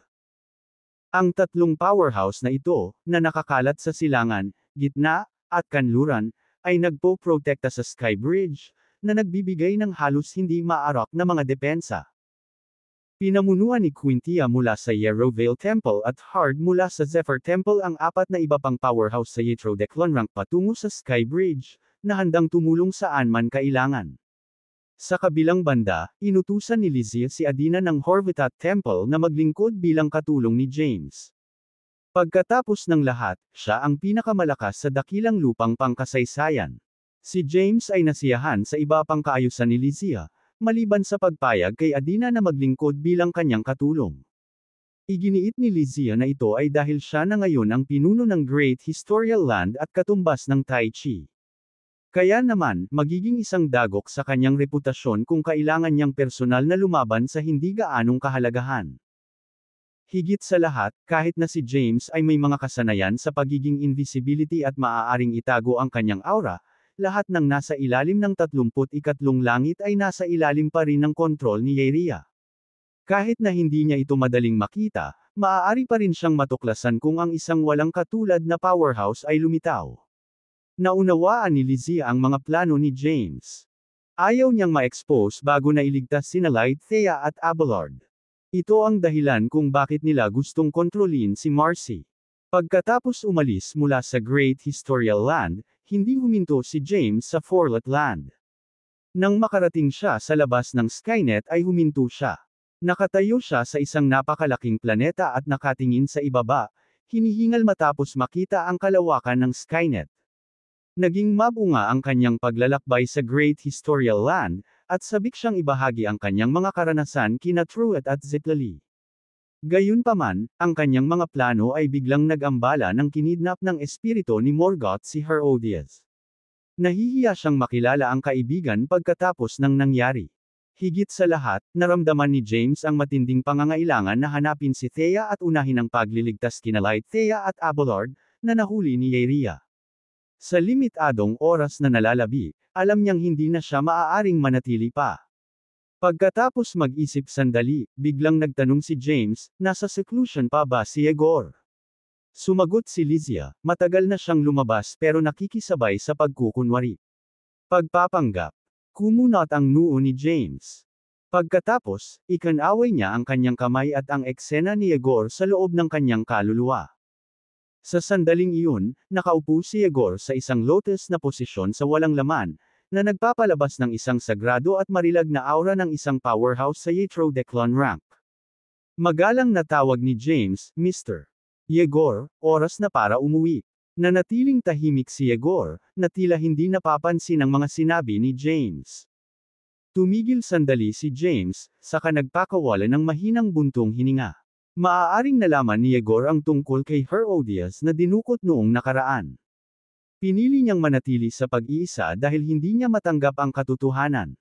Ang tatlong powerhouse na ito, na nakakalat sa silangan, gitna, at kanluran, ay nagpo-protekta sa Sky Bridge, na nagbibigay ng halos hindi maarak na mga depensa. Pinamunuan ni Quintia mula sa Yerovale Temple at Hard mula sa Zephyr Temple ang apat na iba pang powerhouse sa Yitro Declonrank patungo sa Sky Bridge, na handang tumulong saan man kailangan. Sa kabilang banda, inutusan ni Lysia si Adina ng Horvatat Temple na maglingkod bilang katulong ni James. Pagkatapos ng lahat, siya ang pinakamalakas sa dakilang lupang pangkasaysayan. Si James ay nasiyahan sa iba pang kaayusan ni Lysia, maliban sa pagpayag kay Adina na maglingkod bilang kanyang katulong. Iginiit ni Lysia na ito ay dahil siya na ngayon ang pinuno ng Great Historical Land at katumbas ng Tai Chi. Kaya naman, magiging isang dagok sa kanyang reputasyon kung kailangan niyang personal na lumaban sa hindi gaanong kahalagahan. Higit sa lahat, kahit na si James ay may mga kasanayan sa pagiging invisibility at maaaring itago ang kanyang aura, lahat ng nasa ilalim ng 33 langit ay nasa ilalim pa rin ng kontrol ni Yeria. Kahit na hindi niya ito madaling makita, maaari pa rin siyang matuklasan kung ang isang walang katulad na powerhouse ay lumitaw. Naunawaan ni Lysia ang mga plano ni James. Ayaw niyang ma-expose bago na iligtas sina Light Thea at Abelard. Ito ang dahilan kung bakit nila gustong kontrolin si Marcy. Pagkatapos umalis mula sa Great Historical Land, hindi huminto si James sa Forlet Land. Nang makarating siya sa labas ng Skynet ay huminto siya. Nakatayo siya sa isang napakalaking planeta at nakatingin sa ibaba, hinihingal matapos makita ang kalawakan ng Skynet. Naging mabunga ang kanyang paglalakbay sa Great Historical Land, at sabik siyang ibahagi ang kanyang mga karanasan kina Truett at Zitlali. Gayunpaman, ang kanyang mga plano ay biglang nag-ambala ng kinidnap ng espiritu ni Morgoth si Herodias. Nahihiya siyang makilala ang kaibigan pagkatapos ng nangyari. Higit sa lahat, naramdaman ni James ang matinding pangangailangan na hanapin si Thea at unahin ang pagliligtas kina Light Thea at Abelard, na nahuli ni Yeria. Sa limitadong oras na nalalabi, alam niyang hindi na siya maaaring manatili pa. Pagkatapos mag-isip sandali, biglang nagtanong si James, nasa seclusion pa ba si Yegor? Sumagot si Lysia, matagal na siyang lumabas pero nakikisabay sa pagkukunwari. Pagpapanggap. Kumunot ang noo ni James. Pagkatapos, ikanaway niya ang kanyang kamay at ang eksena ni Yegor sa loob ng kanyang kaluluwa. Sa sandaling iyon, nakaupo si Yegor sa isang lotus na posisyon sa walang laman, na nagpapalabas ng isang sagrado at marilag na aura ng isang powerhouse sa Yitro Declonrank. Magalang na tawag ni James, Mr. Yegor, oras na para umuwi. Nanatiling tahimik si Yegor, na tila hindi napapansin ang mga sinabi ni James. Tumigil sandali si James, saka nagpakawala ng mahinang buntong hininga. Maaaring nalaman ni Yegor ang tungkol kay Herodias na dinukot noong nakaraan. Pinili niyang manatili sa pag-iisa dahil hindi niya matanggap ang katotohanan.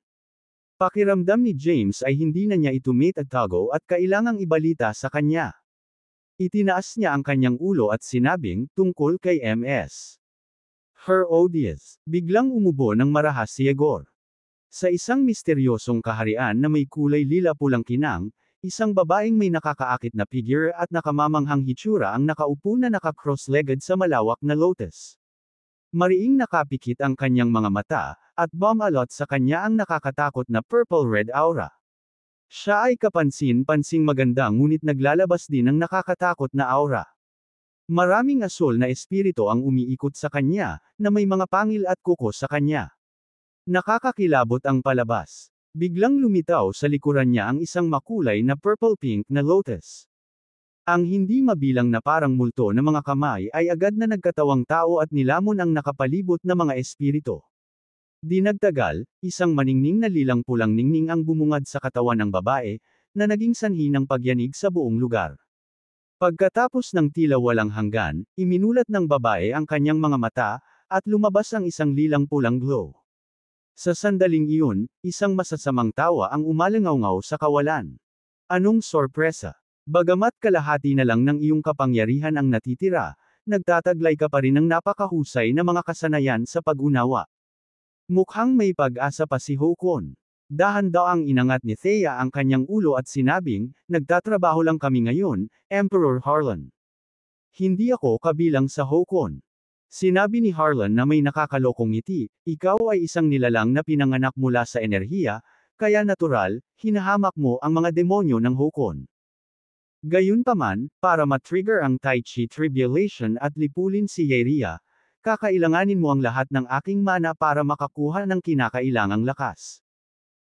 Pakiramdam ni James ay hindi na niya ito maitatago at kailangang ibalita sa kanya. Itinaas niya ang kanyang ulo at sinabing, tungkol kay MS. Herodias. Biglang umubo ng marahas si Yegor. Sa isang misteryosong kaharian na may kulay lila-pulang kinang, isang babaeng may nakakaakit na figure at nakamamanghang hitsura ang nakaupo na naka-cross-legged sa malawak na lotus. Mariing nakapikit ang kanyang mga mata, at bumalot sa kanya ang nakakatakot na purple-red aura. Siya ay kapansin-pansing maganda ngunit naglalabas din ng nakakatakot na aura. Maraming asol na espiritu ang umiikot sa kanya, na may mga pangil at kuko sa kanya. Nakakakilabot ang palabas. Biglang lumitaw sa likuran niya ang isang makulay na purple-pink na lotus. Ang hindi mabilang na parang multo na mga kamay ay agad na nagkatawang tao at nilamon ang nakapalibot na mga espiritu. Di nagtagal, isang maningning na lilang pulang ningning ang bumungad sa katawan ng babae, na naging sanhi ng pagyanig sa buong lugar. Pagkatapos ng tila walang hanggan, iminulat ng babae ang kanyang mga mata, at lumabas ang isang lilang pulang glow. Sa sandaling iyon, isang masasamang tawa ang umalangaw sa kawalan. Anong sorpresa? Bagamat kalahati na lang ng iyong kapangyarihan ang natitira, nagtataglay ka pa rin ng napakahusay na mga kasanayan sa pag-unawa. Mukhang may pag-asa pa si Hokon. Dahan-daang inangat ni Thea ang kanyang ulo at sinabing, nagtatrabaho lang kami ngayon, Emperor Harlan. Hindi ako kabilang sa Hokon. Sinabi ni Harlan na may nakakalokong ngiti, ikaw ay isang nilalang na pinanganak mula sa enerhiya, kaya natural, hinahamak mo ang mga demonyo ng Hokon. Gayunpaman, para matrigger ang Tai Chi Tribulation at lipulin si Yeria, kakailanganin mo ang lahat ng aking mana para makakuha ng kinakailangang lakas.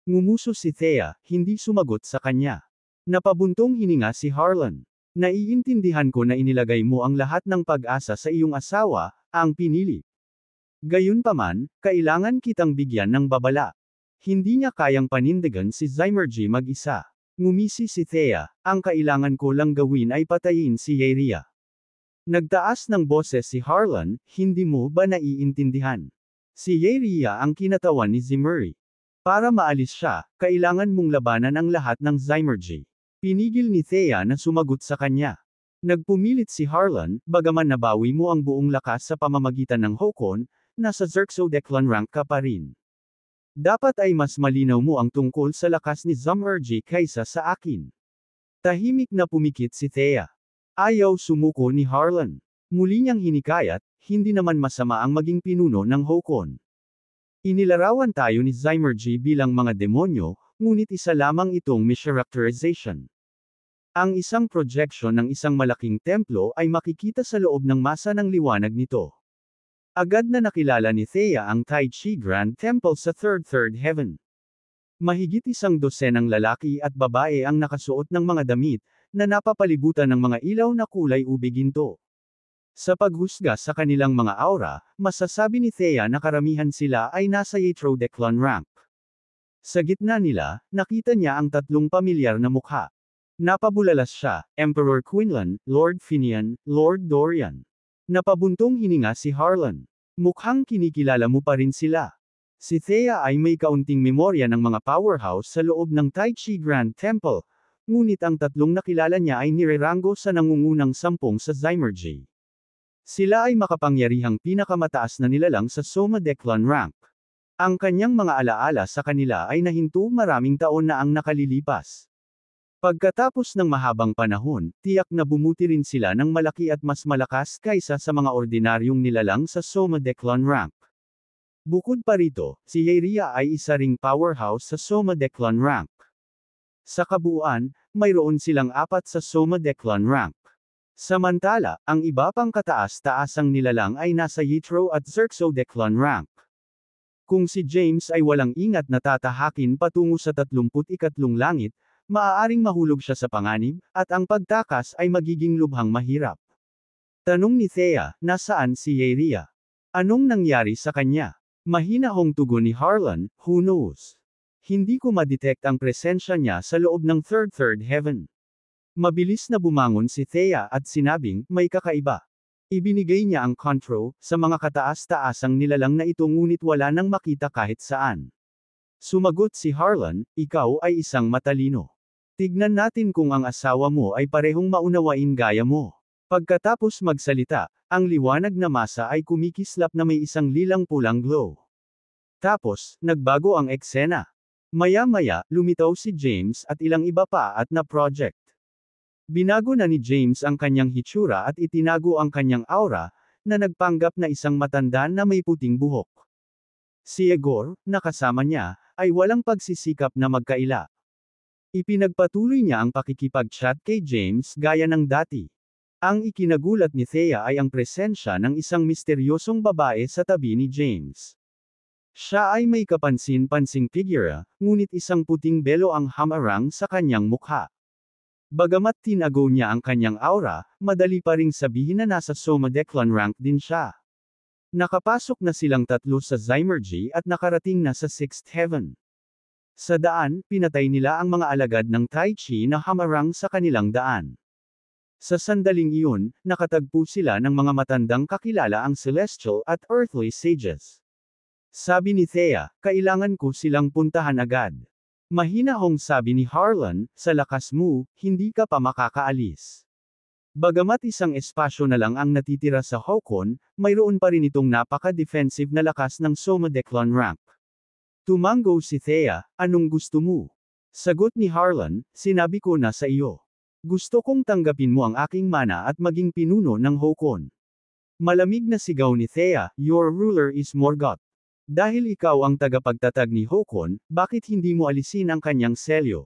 Ngumuso si Thea, hindi sumagot sa kanya. Napabuntong hininga si Harlan. Naiintindihan ko na inilagay mo ang lahat ng pag-asa sa iyong asawa, ang pinili. Gayunpaman, kailangan kitang bigyan ng babala. Hindi niya kayang panindigan si Zymergy mag-isa. Ngumisi si Thea, ang kailangan ko lang gawin ay patayin si Yeria. Nagtaas ng boses si Harlan, hindi mo ba naiintindihan? Si Yeria ang kinatawan ni Zymergy. Para maalis siya, kailangan mong labanan ang lahat ng Zymergy. Pinigil ni Thea na sumagot sa kanya. Nagpumilit si Harlan, bagaman nabawi mo ang buong lakas sa pamamagitan ng Hokon, nasa Zerxodeclan rank ka pa rin. Dapat ay mas malinaw mo ang tungkol sa lakas ni Zymergy kaysa sa akin. Tahimik na pumikit si Thea. Ayaw sumuko ni Harlan. Muli niyang hinikayat, hindi naman masama ang maging pinuno ng Hokon. Inilarawan tayo ni Zymergy bilang mga demonyo, ngunit isa lamang itong mischaracterization. Ang isang projection ng isang malaking templo ay makikita sa loob ng masa ng liwanag nito. Agad na nakilala ni Thea ang Tai Chi Grand Temple sa Third Heaven. Mahigit 100 lalaki at babae ang nakasuot ng mga damit, na napapalibutan ng mga ilaw na kulay ube ginto. Sa paghusga sa kanilang mga aura, masasabi ni Thea na karamihan sila ay nasa Zerxodeclan rank. Sa gitna nila, nakita niya ang 3 pamilyar na mukha. Napabulalas siya, Emperor Quinlan, Lord Finian, Lord Dorian. Napabuntong hininga si Harlan. Mukhang kinikilala mo pa rin sila. Si Thea ay may kaunting memorya ng mga powerhouse sa loob ng Tai Chi Grand Temple, ngunit ang 3 nakilala niya ay nirerango sa nangungunang 10 sa Zymergy. Sila ay makapangyarihang pinakamataas na nilalang sa Zerxodeclan rank. Ang kanyang mga alaala sa kanila ay nahinto maraming taon na ang nakalilipas. Pagkatapos ng mahabang panahon, tiyak na bumuti rin sila ng malaki at mas malakas kaysa sa mga ordinaryong nilalang sa Zerxodeclan rank. Bukod pa rito, si Yeria ay isa ring powerhouse sa Zerxodeclan rank. Sa kabuuan, mayroon silang 4 sa Zerxodeclan rank. Samantala, ang iba pang kataas-taasang nilalang ay nasa Yitro at Zerxodeclan rank. Kung si James ay walang ingat na tatahakin patungo sa 31 langit, maaaring mahulog siya sa panganib, at ang pagtakas ay magiging lubhang mahirap. Tanong ni Thea, nasaan si Yeria? Anong nangyari sa kanya? Mahinahong tugon ni Harlan, who knows? Hindi ko ma-detect ang presensya niya sa loob ng Third Heaven. Mabilis na bumangon si Thea at sinabing, may kakaiba. Ibinigay niya ang control sa mga kataas-taasang nilalang na ito ngunit wala nang makita kahit saan. Sumagot si Harlan, ikaw ay isang matalino. Tignan natin kung ang asawa mo ay parehong maunawain gaya mo. Pagkatapos magsalita, ang liwanag na masa ay kumikislap na may isang lilang pulang glow. Tapos, nagbago ang eksena. Maya-maya, lumitaw si James at ilang iba pa at na project. Binago na ni James ang kanyang hitsura at itinago ang kanyang aura, na nagpanggap na isang matanda na may puting buhok. Si Egor, na kasama niya, ay walang pagsisikap na magkaila. Ipinagpatuloy niya ang pakikipag-chat kay James gaya ng dati. Ang ikinagulat ni Thea ay ang presensya ng isang misteryosong babae sa tabi ni James. Siya ay may kapansin-pansing figura, ngunit isang puting belo ang hamarang sa kanyang mukha. Bagamat tinago niya ang kanyang aura, madali pa ring sabihin na nasa Zerxodeclan rank din siya. Nakapasok na silang 3 sa Zymergy at nakarating na sa 6th Heaven. Sa daan, pinatay nila ang mga alagad ng Tai Chi na hamarang sa kanilang daan. Sa sandaling iyon, nakatagpo sila ng mga matandang kakilala ang celestial at earthly sages. Sabi ni Thea, kailangan ko silang puntahan agad. Mahinahong sabi ni Harlan, sa lakas mo, hindi ka pa makakaalis. Bagamat isang espasyo na lang ang natitira sa Hokon, mayroon pa rin itong napaka-defensive na lakas ng Zerxodeclan rank. Tumango si Thea, anong gusto mo? Sagot ni Harlan, sinabi ko na sa iyo. Gusto kong tanggapin mo ang aking mana at maging pinuno ng Hokon. Malamig na sigaw ni Thea, your ruler is Morgoth. Dahil ikaw ang tagapagtatag ni Hokon, bakit hindi mo alisin ang kanyang selyo?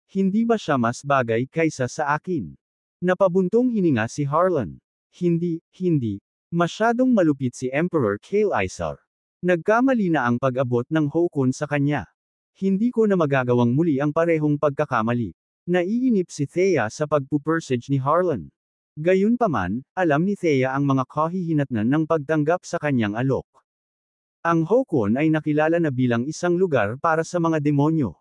Hindi ba siya mas bagay kaysa sa akin? Napabuntong hininga si Harlan. Hindi. Masyadong malupit si Emperor Kale-Isar. Nagkamali na ang pag-abot ng Hokon sa kanya. Hindi ko na magagawang muli ang parehong pagkakamali. Naiinip si Thea sa pagpupursage ni Harlan. Gayunpaman, alam ni Thea ang mga kahihinatnan ng pagtanggap sa kanyang alok. Ang Hokon ay nakilala na bilang isang lugar para sa mga demonyo.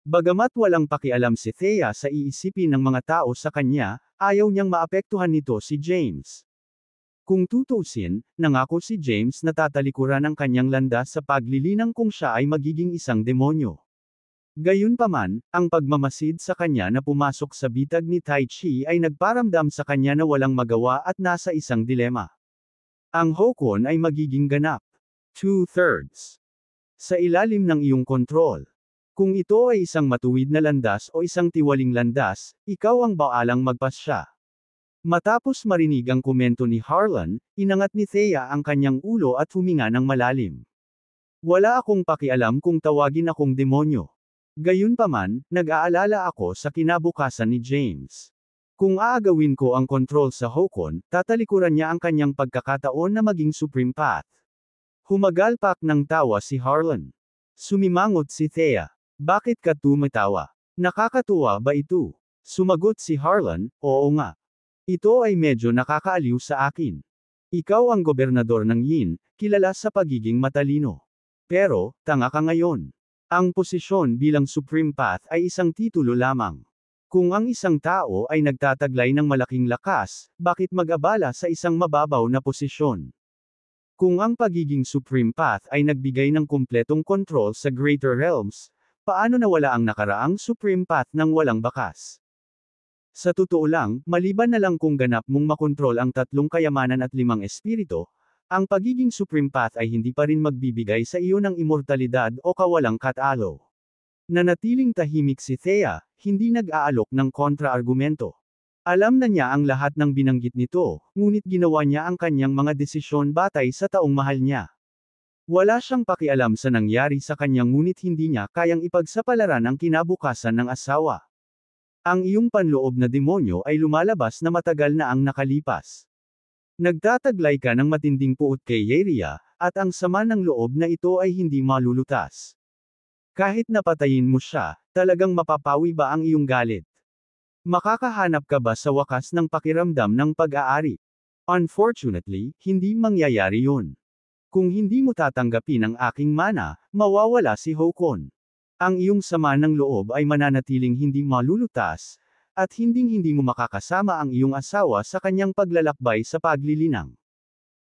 Bagamat walang pakialam si Thea sa iisipin ng mga tao sa kanya, ayaw niyang maapektuhan nito si James. Kung tutuusin, nangako si James na tatalikuran ang kanyang landas sa paglilinang kung siya ay magiging isang demonyo. Gayunpaman, ang pagmamasid sa kanya na pumasok sa bitag ni Tai Chi ay nagparamdam sa kanya na walang magawa at nasa isang dilema. Ang Hokon ay magiging ganap. 2/3. Sa ilalim ng iyong kontrol. Kung ito ay isang matuwid na landas o isang tiwaling landas, ikaw ang baalang magpasya. Matapos marinig ang komento ni Harlan, inangat ni Thea ang kanyang ulo at huminga ng malalim. Wala akong pakialam kung tawagin akong demonyo. Gayunpaman, nag-aalala ako sa kinabukasan ni James. Kung aagawin ko ang kontrol sa Hokon, tatalikuran niya ang kanyang pagkakataon na maging Supreme Path. Humagalpak ng tawa si Harlan. Sumimangot si Thea. Bakit ka tumatawa? Nakakatuwa ba ito? Sumagot si Harlan, oo nga. Ito ay medyo nakakaaliw sa akin. Ikaw ang gobernador ng Yin, kilala sa pagiging matalino. Pero, tanga ka ngayon. Ang posisyon bilang Supreme Path ay isang titulo lamang. Kung ang isang tao ay nagtataglay ng malaking lakas, bakit mag-abala sa isang mababaw na posisyon? Kung ang pagiging Supreme Path ay nagbigay ng kumpletong kontrol sa Greater Realms, paano nawala ang nakaraang Supreme Path ng walang bakas? Sa totoo lang, maliban na lang kung ganap mong makontrol ang 3 kayamanan at 5 espirito, ang pagiging Supreme Path ay hindi pa rin magbibigay sa iyo ng immortalidad o kawalang katalo. Nanatiling tahimik si Thea, hindi nag-aalok ng kontra-argumento. Alam na niya ang lahat ng binanggit nito, ngunit ginawa niya ang kanyang mga desisyon batay sa taong mahal niya. Wala siyang pakialam sa nangyari sa kanya ngunit hindi niya kayang ipagsapalaran ang kinabukasan ng asawa. Ang iyong panloob na demonyo ay lumalabas na matagal na ang nakalipas. Nagtataglay ka ng matinding puot kay Yeria, at ang sama ng loob na ito ay hindi malulutas. Kahit napatayin mo siya, talagang mapapawi ba ang iyong galit? Makakahanap ka ba sa wakas ng pakiramdam ng pag-aari? Unfortunately, hindi mangyayari yun. Kung hindi mo tatanggapin ang aking mana, mawawala si Hokon. Ang iyong sama ng loob ay mananatiling hindi malulutas, at hindi mo makakasama ang iyong asawa sa kanyang paglalakbay sa paglilinang.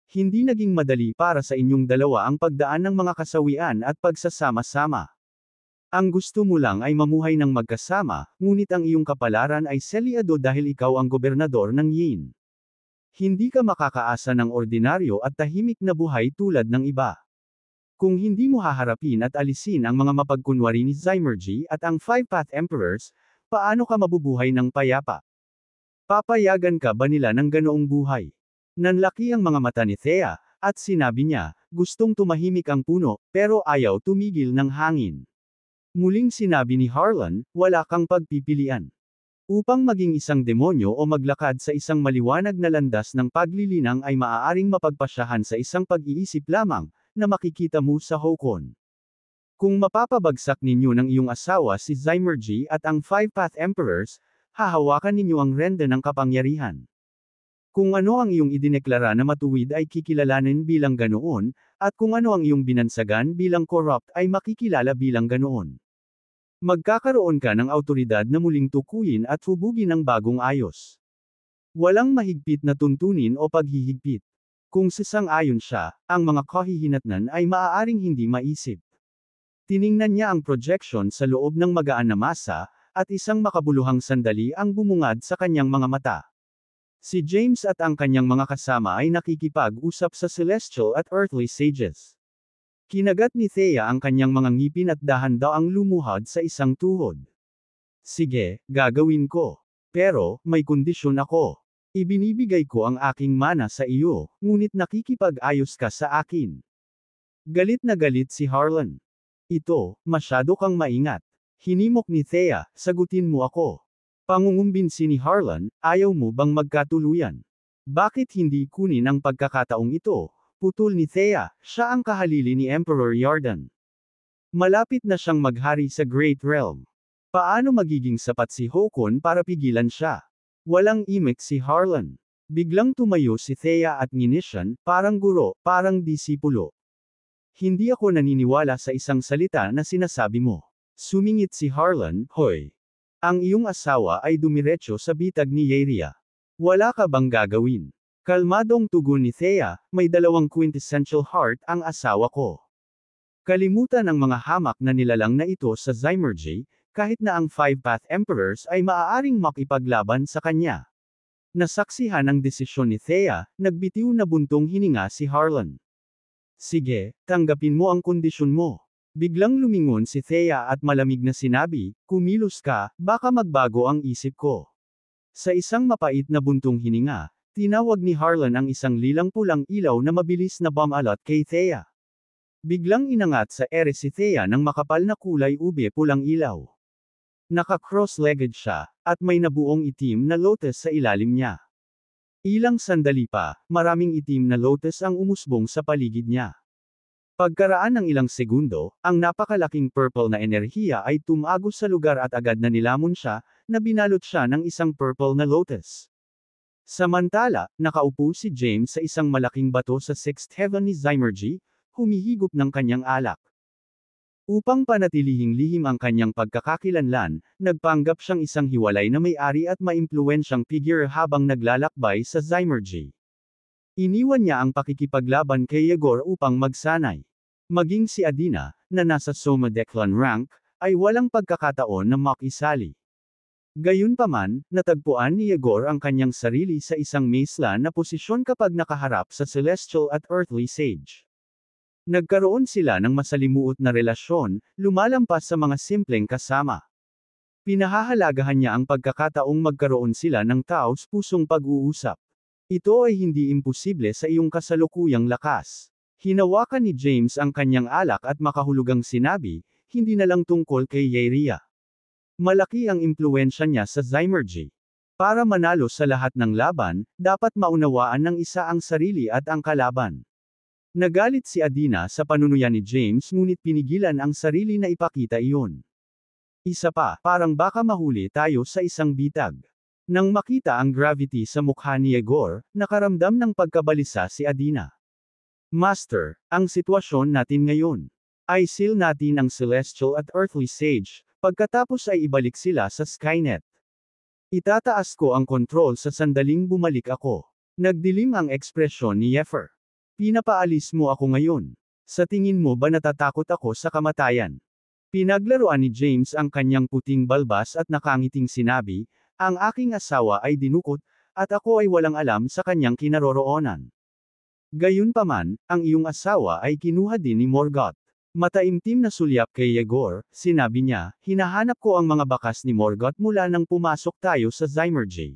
Hindi naging madali para sa inyong dalawa ang pagdaan ng mga kasawian at pagsasama-sama. Ang gusto mo lang ay mamuhay ng magkasama, ngunit ang iyong kapalaran ay selyado dahil ikaw ang gobernador ng Yin. Hindi ka makakaasa ng ordinaryo at tahimik na buhay tulad ng iba. Kung hindi mo haharapin at alisin ang mga mapagkunwari ni Zymergy at ang 5 Path Emperors, paano ka mabubuhay ng payapa? Papayagan ka ba nila ng ganoong buhay? Nanlaki ang mga mata ni Thea, at sinabi niya, gustong tumahimik ang puno, pero ayaw tumigil ng hangin. Muling sinabi ni Harlan, wala kang pagpipilian. Upang maging isang demonyo o maglakad sa isang maliwanag na landas ng paglilinang ay maaaring mapagpasyahan sa isang pag-iisip lamang, na makikita mo sa Hokon. Kung mapapabagsak ninyo ng iyong asawa si Zymergy at ang 5 Path Emperors, hahawakan ninyo ang rende ng kapangyarihan. Kung ano ang iyong idineklara na matuwid ay kikilalanin bilang ganoon, at kung ano ang iyong binansagan bilang corrupt ay makikilala bilang ganoon. Magkakaroon ka ng awtoridad na muling tukuyin at hubugin ang bagong ayos. Walang mahigpit na tuntunin o paghihigpit. Kung sasang-ayon siya, ang mga kahihinatnan ay maaaring hindi maisip. Tiningnan niya ang projection sa loob ng magaan na masa, at isang makabuluhang sandali ang bumungad sa kanyang mga mata. Si James at ang kanyang mga kasama ay nakikipag-usap sa celestial at earthly sages. Kinagat ni Thea ang kanyang mga ngipin at dahan-daang lumuhod sa isang tuhod. Sige, gagawin ko. Pero, may kondisyon ako. Ibinibigay ko ang aking mana sa iyo, ngunit nakikipag-ayos ka sa akin. Galit na galit si Harlan. Ito, masyado kang maingat. Hinimok ni Thea, sagutin mo ako. Pangungumbinsi ni Harlan, ayaw mo bang magkatuluyan? Bakit hindi kunin ang pagkakataong ito? Putol ni Thea, siya ang kahalili ni Emperor Yardan. Malapit na siyang maghari sa Great Realm. Paano magiging sapat si Hakon para pigilan siya? Walang imik si Harlan. Biglang tumayo si Thea at nginisyan, parang guro, parang disipulo. Hindi ako naniniwala sa isang salita na sinasabi mo. Sumingit si Harlan, hoy. Ang iyong asawa ay dumiretso sa bitag ni Yaria. Wala ka bang gagawin? Kalmadong tugon ni Thea, may dalawang quintessential heart ang asawa ko. Kalimutan ang mga hamak na nilalang na ito sa Zymergy, kahit na ang Five Path Emperors ay maaaring makipaglaban sa kanya. Nasaksihan ang desisyon ni Thea, nagbitiw na buntong hininga si Harlan. Sige, tanggapin mo ang kondisyon mo. Biglang lumingon si Thea at malamig na sinabi, kumilos ka, baka magbago ang isip ko. Sa isang mapait na buntong hininga, tinawag ni Harlan ang isang lilang pulang ilaw na mabilis na bumalot kay Thea. Biglang inangat sa ere si Thea ng makapal na kulay ube pulang ilaw. Naka-cross-legged siya, at may nabuong itim na lotus sa ilalim niya. Ilang sandali pa, maraming itim na lotus ang umusbong sa paligid niya. Pagkaraan ng ilang segundo, ang napakalaking purple na enerhiya ay tumagos sa lugar at agad na nilamon siya, na binalot siya ng isang purple na lotus. Samantala, nakaupo si James sa isang malaking bato sa Sixth Heaven ni Zymergy, humihigop ng kanyang alak. Upang panatilihing lihim ang kanyang pagkakakilanlan, nagpanggap siyang isang hiwalay na may-ari at maimpluwensyang figure habang naglalakbay sa Zymergy. Iniwan niya ang pakikipaglaban kay Yegor upang magsanay. Maging si Adina, na nasa Soma Declan rank, ay walang pagkakataon na makisali. Gayunpaman, natagpuan ni Yegor ang kanyang sarili sa isang mazeland na posisyon kapag nakaharap sa Celestial at Earthly Sage. Nagkaroon sila ng masalimuot na relasyon, lumalampas sa mga simpleng kasama. Pinahahalagahan niya ang pagkakataong magkaroon sila ng taos-pusong pag-uusap. Ito ay hindi imposible sa iyong kasalukuyang lakas. Hinawakan ni James ang kanyang alak at makahulugang sinabi, hindi na lang tungkol kay Yaria. Malaki ang impluwensya niya sa Zymergy. Para manalo sa lahat ng laban, dapat maunawaan ng isa ang sarili at ang kalaban. Nagalit si Adina sa panunuyan ni James ngunit pinigilan ang sarili na ipakita iyon. Isa pa, parang baka mahuli tayo sa isang bitag. Nang makita ang gravity sa mukha ni Yegor, nakaramdam ng pagkabalisa si Adina. Master, ang sitwasyon natin ngayon. Ay seal natin ang Celestial at Earthly Sage, pagkatapos ay ibalik sila sa Skynet. Itataas ko ang kontrol sa sandaling bumalik ako. Nagdilim ang ekspresyon ni Yefer. Pinapaalis mo ako ngayon. Sa tingin mo ba natatakot ako sa kamatayan? Pinaglaruan ni James ang kanyang puting balbas at nakangiting sinabi, ang aking asawa ay dinukot, at ako ay walang alam sa kanyang kinaroroonan. Gayunpaman, ang iyong asawa ay kinuha din ni Morgoth. Mataimtim na sulyap kay Yegor, sinabi niya, hinahanap ko ang mga bakas ni Morgoth mula nang pumasok tayo sa Zymergy.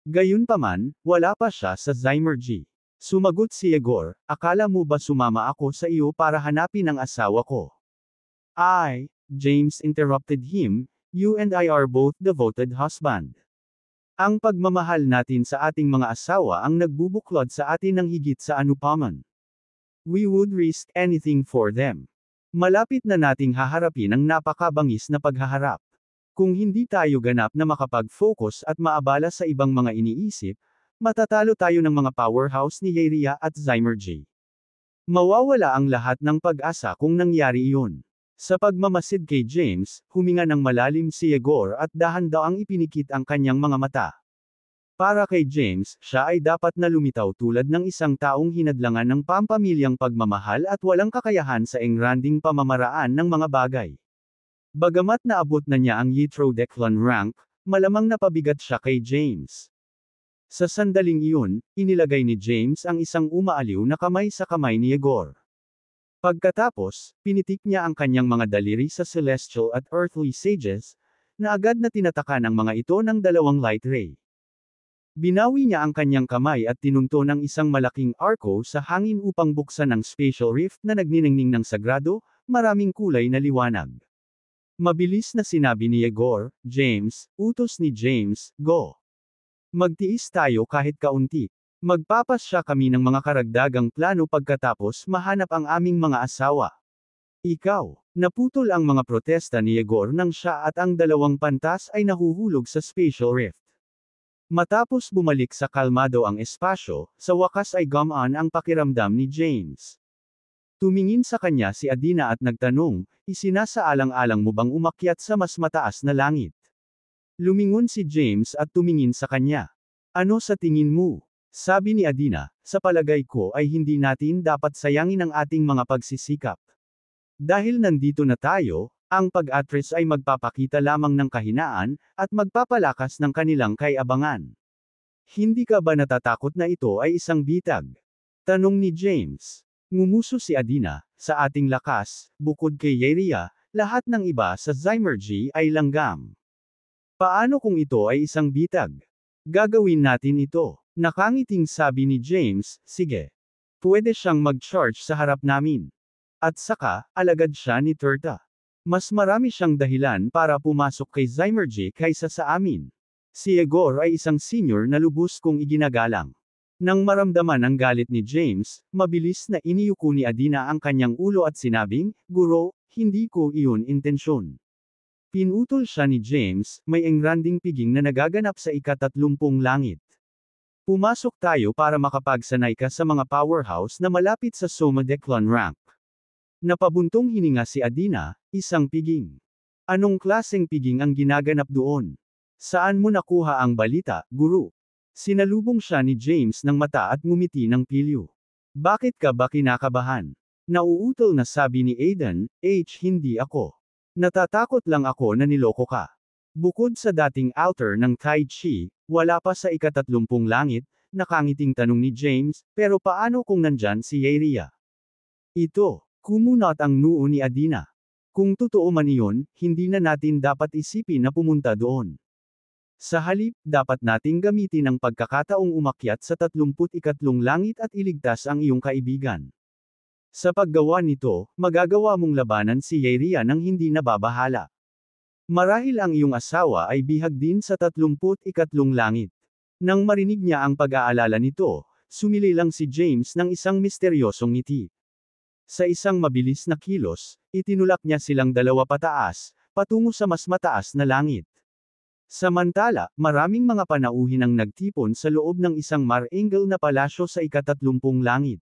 Gayunpaman, wala pa siya sa Zymergy. Sumagot si Yegor, akala mo ba sumama ako sa iyo para hanapin ang asawa ko? James interrupted him, you and I are both devoted husband. Ang pagmamahal natin sa ating mga asawa ang nagbubuklod sa atin ng higit sa anupaman. We would risk anything for them. Malapit na nating haharapin ang napakabangis na paghaharap. Kung hindi tayo ganap na makapag-focus at maabala sa ibang mga iniisip, matatalo tayo ng mga powerhouse ni Yaria at Zymergy. Mawawala ang lahat ng pag-asa kung nangyari iyon. Sa pagmamasid kay James, huminga ng malalim si Yegor at dahan-daang ipinikit ang kanyang mga mata. Para kay James, siya ay dapat na lumitaw tulad ng isang taong hinadlangan ng pampamilyang pagmamahal at walang kakayahan sa engranding pamamaraan ng mga bagay. Bagamat naabot na niya ang Yitro Declan rank, malamang napabigat siya kay James. Sa sandaling iyon, inilagay ni James ang isang umaaliw na kamay sa kamay ni Yegor. Pagkatapos, pinitik niya ang kanyang mga daliri sa celestial at earthly sages, na agad na tinatakan ang mga ito ng dalawang light ray. Binawi niya ang kanyang kamay at tinunto ng isang malaking arco sa hangin upang buksan ang spatial rift na nagniningning ng sagrado, maraming kulay na liwanag. Mabilis na sinabi ni Yegor, James, utos ni James, go. Magtiis tayo kahit kaunti. Magpapasya kami ng mga karagdagang plano pagkatapos mahanap ang aming mga asawa. Ikaw. Naputol ang mga protesta ni Yegor nang siya at ang dalawang pantas ay nahuhulog sa spatial rift. Matapos bumalik sa kalmado ang espasyo, sa wakas ay gumaan ang pakiramdam ni James. Tumingin sa kanya si Adina at nagtanong, isinasaalang-alang mo bang umakyat sa mas mataas na langit? Lumingon si James at tumingin sa kanya. Ano sa tingin mo? Sabi ni Adina, sa palagay ko ay hindi natin dapat sayangin ang ating mga pagsisikap. Dahil nandito na tayo, ang pag-atres ay magpapakita lamang ng kahinaan, at magpapalakas ng kanilang kay-abangan. Hindi ka ba natatakot na ito ay isang bitag? Tanong ni James. Ngumuso si Adina, sa ating lakas, bukod kay Yeria, lahat ng iba sa Zymergy ay langgam. Paano kung ito ay isang bitag? Gagawin natin ito. Nakangiting sabi ni James, sige. Pwede siyang mag-charge sa harap namin. At saka, alagad siya ni Turta. Mas marami siyang dahilan para pumasok kay Zymergy kaysa sa amin. Si Yegor ay isang senior na lubos kong iginagalang. Nang maramdaman ang galit ni James, mabilis na iniyuko ni Adina ang kanyang ulo at sinabing, Guro, hindi ko iyon intensyon. Pinutol siya ni James, may engranding piging na nagaganap sa ika-30 langit. Pumasok tayo para makapagsanay ka sa mga powerhouse na malapit sa Soma Declan rank. Napabuntong hininga si Adina, isang piging. Anong klaseng piging ang ginaganap doon? Saan mo nakuha ang balita, guru? Sinalubong siya ni James ng mata at ngumiti ng pilyo. Bakit ka ba kinakabahan? Nauutol na sabi ni Aiden, hindi ako. Natatakot lang ako na niloko ka. Bukod sa dating altar ng Tai Chi, wala pa sa ika-30 langit, nakangiting tanong ni James, pero paano kung nandyan si Yeria? Ito, kumunot ang noo ni Adina. Kung totoo man iyon, hindi na natin dapat isipin na pumunta doon. Sa halip, dapat nating gamitin ang pagkakataong umakyat sa 32 langit at iligtas ang iyong kaibigan. Sa paggawa nito, magagawa mong labanan si Yeria nang hindi nababahala. Marahil ang iyong asawa ay bihag din sa 32 langit. Nang marinig niya ang pag-aalala nito, sumili lang si James ng isang misteryosong ngiti. Sa isang mabilis na kilos, itinulak niya silang dalawa pataas, patungo sa mas mataas na langit. Samantala, maraming mga panauhin ang nagtipon sa loob ng isang marangel na palasyo sa ika-30 langit.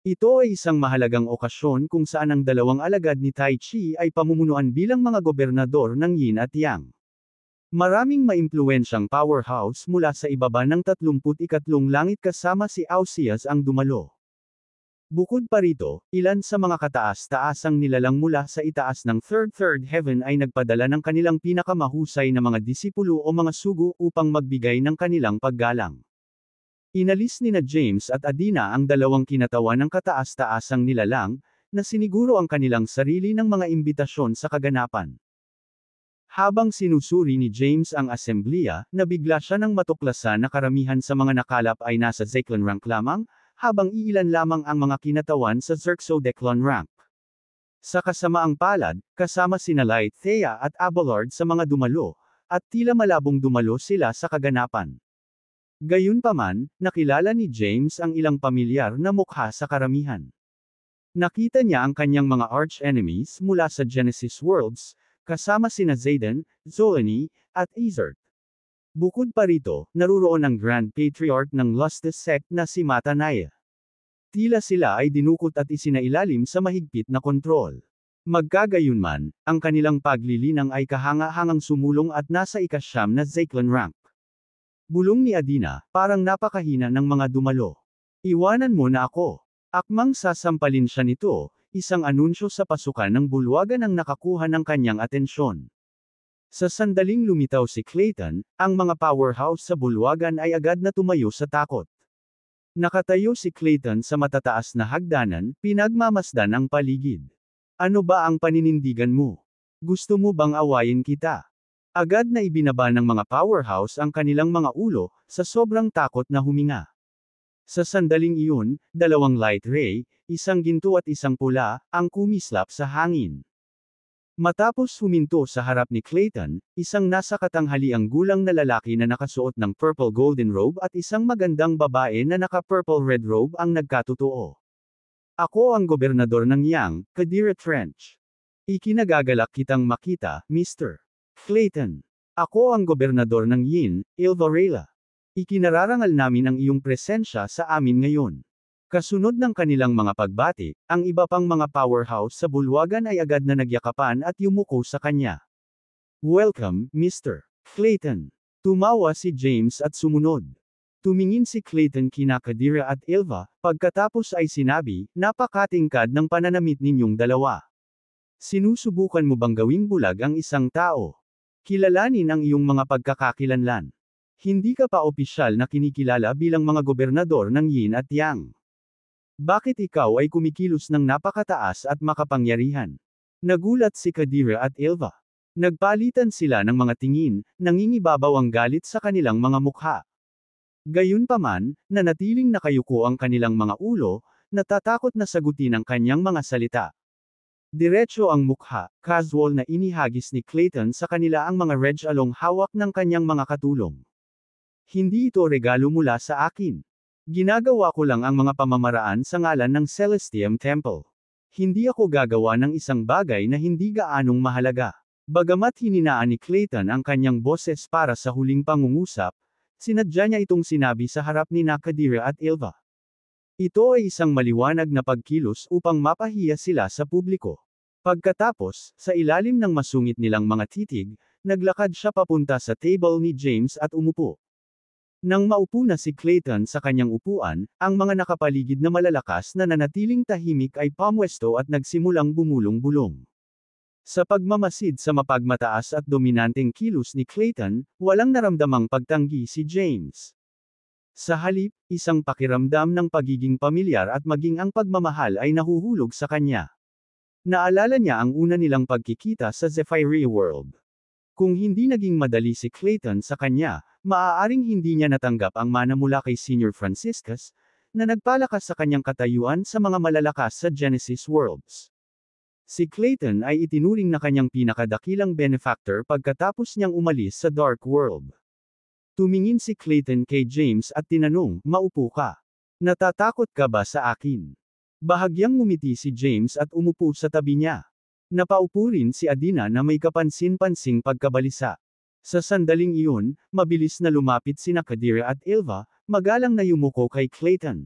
Ito ay isang mahalagang okasyon kung saan ang dalawang alagad ni Tai Chi ay pamumunuan bilang mga gobernador ng Yin at Yang. Maraming maimpluwensyang powerhouse mula sa ibaba ng 31 langit kasama si Ausias ang dumalo. Bukod pa rito, ilan sa mga kataas-taasang nilalang mula sa itaas ng third heaven ay nagpadala ng kanilang pinakamahusay na mga disipulo o mga sugo upang magbigay ng kanilang paggalang. Inalis ni na James at Adina ang dalawang kinatawan ng kataas-taasang nilalang, na siniguro ang kanilang sarili ng mga imbitasyon sa kaganapan. Habang sinusuri ni James ang asembleya, nabigla siya nang matuklasan na karamihan sa mga nakalap ay nasa Zeklan rank lamang, habang iilan lamang ang mga kinatawan sa Xerxo Declan rank. Sa kasamaang palad, kasama sina Light Thea at Abelard sa mga dumalo, at tila malabong dumalo sila sa kaganapan. Gayunpaman, nakilala ni James ang ilang pamilyar na mukha sa karamihan. Nakita niya ang kanyang mga arch-enemies mula sa Genesis Worlds, kasama sina Zayden, Zoani, at Izert. Bukod pa rito, naruroon ang Grand Patriarch ng Lustus Sect na si Matanaya. Tila sila ay dinukot at isinailalim sa mahigpit na kontrol. Magkagayunman, ang kanilang paglilinang ay kahanga-hangang sumulong at nasa ika-9 na Zeklan rank. Bulong ni Adina, parang napakahina ng mga dumalo. Iwanan mo na ako. Akmang sasampalin siya nito, isang anunsyo sa pasukan ng bulwagan ang nakakuha ng kanyang atensyon. Sa sandaling lumitaw si Clayton, ang mga powerhouse sa bulwagan ay agad na tumayo sa takot. Nakatayo si Clayton sa matataas na hagdanan, pinagmamasdan ang paligid. Ano ba ang paninindigan mo? Gusto mo bang awayin kita? Agad na ibinaba ng mga powerhouse ang kanilang mga ulo, sa sobrang takot na huminga. Sa sandaling iyon, dalawang light ray, isang ginto at isang pula, ang kumislap sa hangin. Matapos huminto sa harap ni Clayton, isang nasa katanghaliang gulang na lalaki na nakasuot ng purple golden robe at isang magandang babae na naka-purple red robe ang nagkatotoo. Ako ang gobernador ng Yang, Kadira Trench. Ikinagagalak kitang makita, Mr. Clayton. Ako ang gobernador ng Yin, Ilvarela. Ikinararangal namin ang iyong presensya sa amin ngayon. Kasunod ng kanilang mga pagbati, ang iba pang mga powerhouse sa bulwagan ay agad na nagyakapan at yumuko sa kanya. Welcome, Mr. Clayton. Tumawa si James at sumunod. Tumingin si Clayton kina Kadira at Ilva, pagkatapos ay sinabi, napakatingkad ng pananamit ninyong dalawa. Sinusubukan mo bang gawing bulag ang isang tao? Kilalanin ang iyong mga pagkakakilanlan. Hindi ka pa opisyal na kinikilala bilang mga gobernador ng Yin at Yang. Bakit ikaw ay kumikilos ng napakataas at makapangyarihan? Nagulat si Kadira at Ilva. Nagpalitan sila ng mga tingin, nangingibabaw ang galit sa kanilang mga mukha. Gayunpaman, nanatiling nakayuko ang kanilang mga ulo, natatakot na sagutin ang kanyang mga salita. Diretso ang mukha, casual na inihagis ni Clayton sa kanila ang mga red along hawak ng kanyang mga katulong. Hindi ito regalo mula sa akin. Ginagawa ko lang ang mga pamamaraan sa ngalan ng Celestium Temple. Hindi ako gagawa ng isang bagay na hindi gaanong mahalaga. Bagamat hininaan ni Clayton ang kanyang boses para sa huling pangungusap, sinadya niya itong sinabi sa harap ni Kadira at Ilva. Ito ay isang maliwanag na pagkilos upang mapahiya sila sa publiko. Pagkatapos, sa ilalim ng masungit nilang mga titig, naglakad siya papunta sa table ni James at umupo. Nang maupo na si Clayton sa kanyang upuan, ang mga nakapaligid na malalakas na nanatiling tahimik ay pumwesto at nagsimulang bumulong-bulong. Sa pagmamasid sa mapagmataas at dominanteng kilos ni Clayton, walang naramdamang pagtanggi si James. Sa halip, isang pakiramdam ng pagiging pamilyar at maging ang pagmamahal ay nahuhulog sa kanya. Naalala niya ang una nilang pagkikita sa Zephyria World. Kung hindi naging madali si Clayton sa kanya, maaaring hindi niya natanggap ang mana mula kay Senior Franciscus, na nagpalakas sa kanyang katayuan sa mga malalakas sa Genesis Worlds. Si Clayton ay itinuring na kanyang pinakadakilang benefactor pagkatapos niyang umalis sa Dark World. Tumingin si Clayton kay James at tinanong, maupo ka. Natatakot ka ba sa akin? Bahagyang ngumiti si James at umupo sa tabi niya. Napaupo rin si Adina na may kapansin-pansing pagkabalisa. Sa sandaling iyon, mabilis na lumapit sina Kadira at Ilva, magalang na yumuko kay Clayton.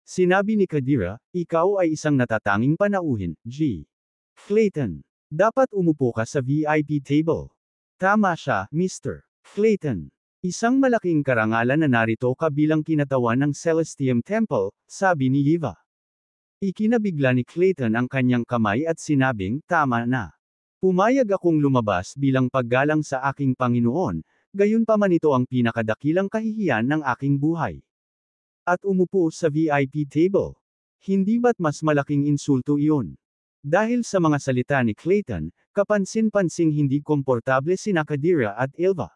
Sinabi ni Kadira, ikaw ay isang natatanging panauhin, G. Clayton. Dapat umupo ka sa VIP table. Tama siya, Mr. Clayton. Isang malaking karangalan na narito ka bilang kinatawan ng Celestium Temple, sabi ni Eva. Ikinabigla ni Clayton ang kanyang kamay at sinabing, tama na. Pumayag akong lumabas bilang paggalang sa aking Panginoon, gayunpaman ito ang pinakadakilang kahihiyan ng aking buhay. At umupo sa VIP table. Hindi ba't mas malaking insulto iyon? Dahil sa mga salita ni Clayton, kapansin-pansing hindi komportable sina Kadira at Ilva.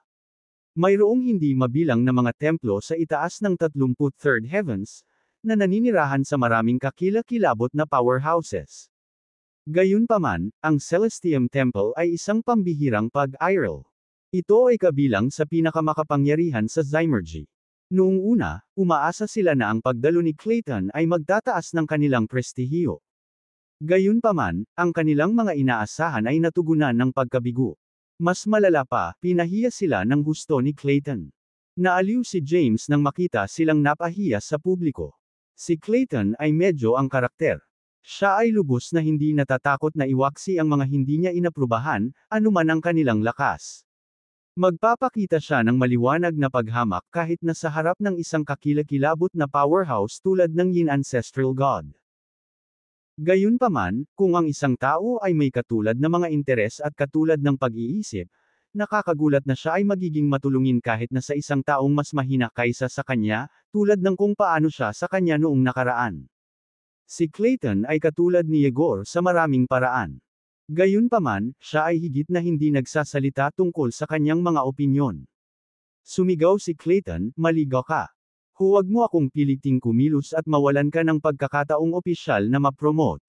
Mayroong hindi mabilang na mga templo sa itaas ng 33rd heavens, na naninirahan sa maraming kakilakilabot na powerhouses. Gayunpaman, ang Celestium Temple ay isang pambihirang pag-airal. Ito ay kabilang sa pinakamakapangyarihan sa Zymergy. Noong una, umaasa sila na ang pagdalo ni Clayton ay magtataas ng kanilang prestihiyo. Gayunpaman, ang kanilang mga inaasahan ay natugunan ng pagkabigo. Mas malala pa, pinahiya sila ng husto ni Clayton. Naaliw si James nang makita silang napahiya sa publiko. Si Clayton ay medyo ang karakter. Siya ay lubos na hindi natatakot na iwaksi ang mga hindi niya inaprubahan, anuman ang kanilang lakas. Magpapakita siya ng maliwanag na paghamak kahit na sa harap ng isang kakilakilabot na powerhouse tulad ng Yin Ancestral God. Gayunpaman, kung ang isang tao ay may katulad na mga interes at katulad ng pag-iisip, Nakakagulat na siya ay magiging matulungin kahit na sa isang taong mas mahina kaysa sa kanya, tulad ng kung paano siya sa kanya noong nakaraan. Si Clayton ay katulad ni Yegor sa maraming paraan. Gayunpaman, siya ay higit na hindi nagsasalita tungkol sa kanyang mga opinyon. Sumigaw si Clayton, "Maligaw ka. Huwag mo akong piliting kumilos at mawalan ka ng pagkakataong opisyal na ma-promote."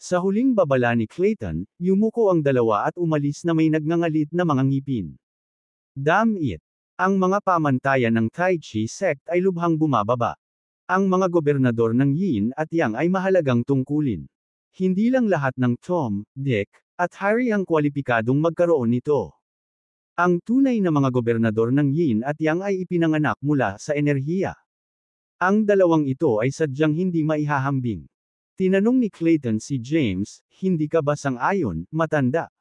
Sa huling babala ni Clayton, yumuko ang dalawa at umalis na may nagngangalit na mga ngipin. Damn it! Ang mga pamantayan ng Tai Chi sect ay lubhang bumababa. Ang mga gobernador ng Yin at Yang ay mahalagang tungkulin. Hindi lang lahat ng Tom, Dick, at Harry ang kwalipikadong magkaroon nito. Ang tunay na mga gobernador ng Yin at Yang ay ipinanganak mula sa enerhiya. Ang dalawang ito ay sadyang hindi maihahambing. Tinanong ni Clayton si James, "Hindi ka ba sang-ayon, matanda?"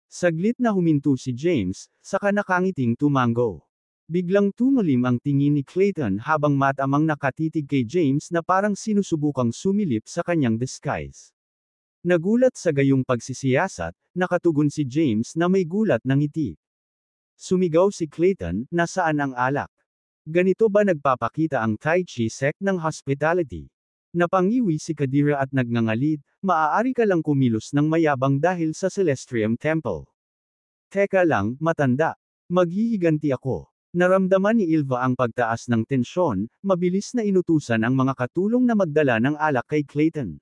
Saglit na huminto si James, saka nakangiting tumango. Biglang tumalim ang tingin ni Clayton habang matamang nakatitig kay James na parang sinusubukang sumilip sa kanyang disguise. Nagulat sa gayong pagsisiyasat, nakatugon si James na may gulat ng ngiti. Sumigaw si Clayton, "Nasaan ang alak? Ganito ba nagpapakita ang Tai Chi sect ng hospitality?" Napangiwi si Kadira at nagngangalit, "Maaari ka lang kumilos ng mayabang dahil sa Celestium Temple." "Teka lang, matanda. Maghihiganti ako." Naramdaman ni Ilva ang pagtaas ng tensyon, mabilis na inutusan ang mga katulong na magdala ng alak kay Clayton.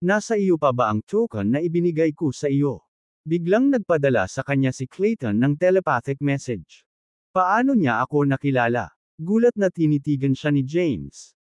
"Nasa iyo pa ba ang token na ibinigay ko sa iyo?" Biglang nagpadala sa kanya si Clayton ng telepathic message. Paano niya ako nakilala? Gulat na tinitigan siya ni James.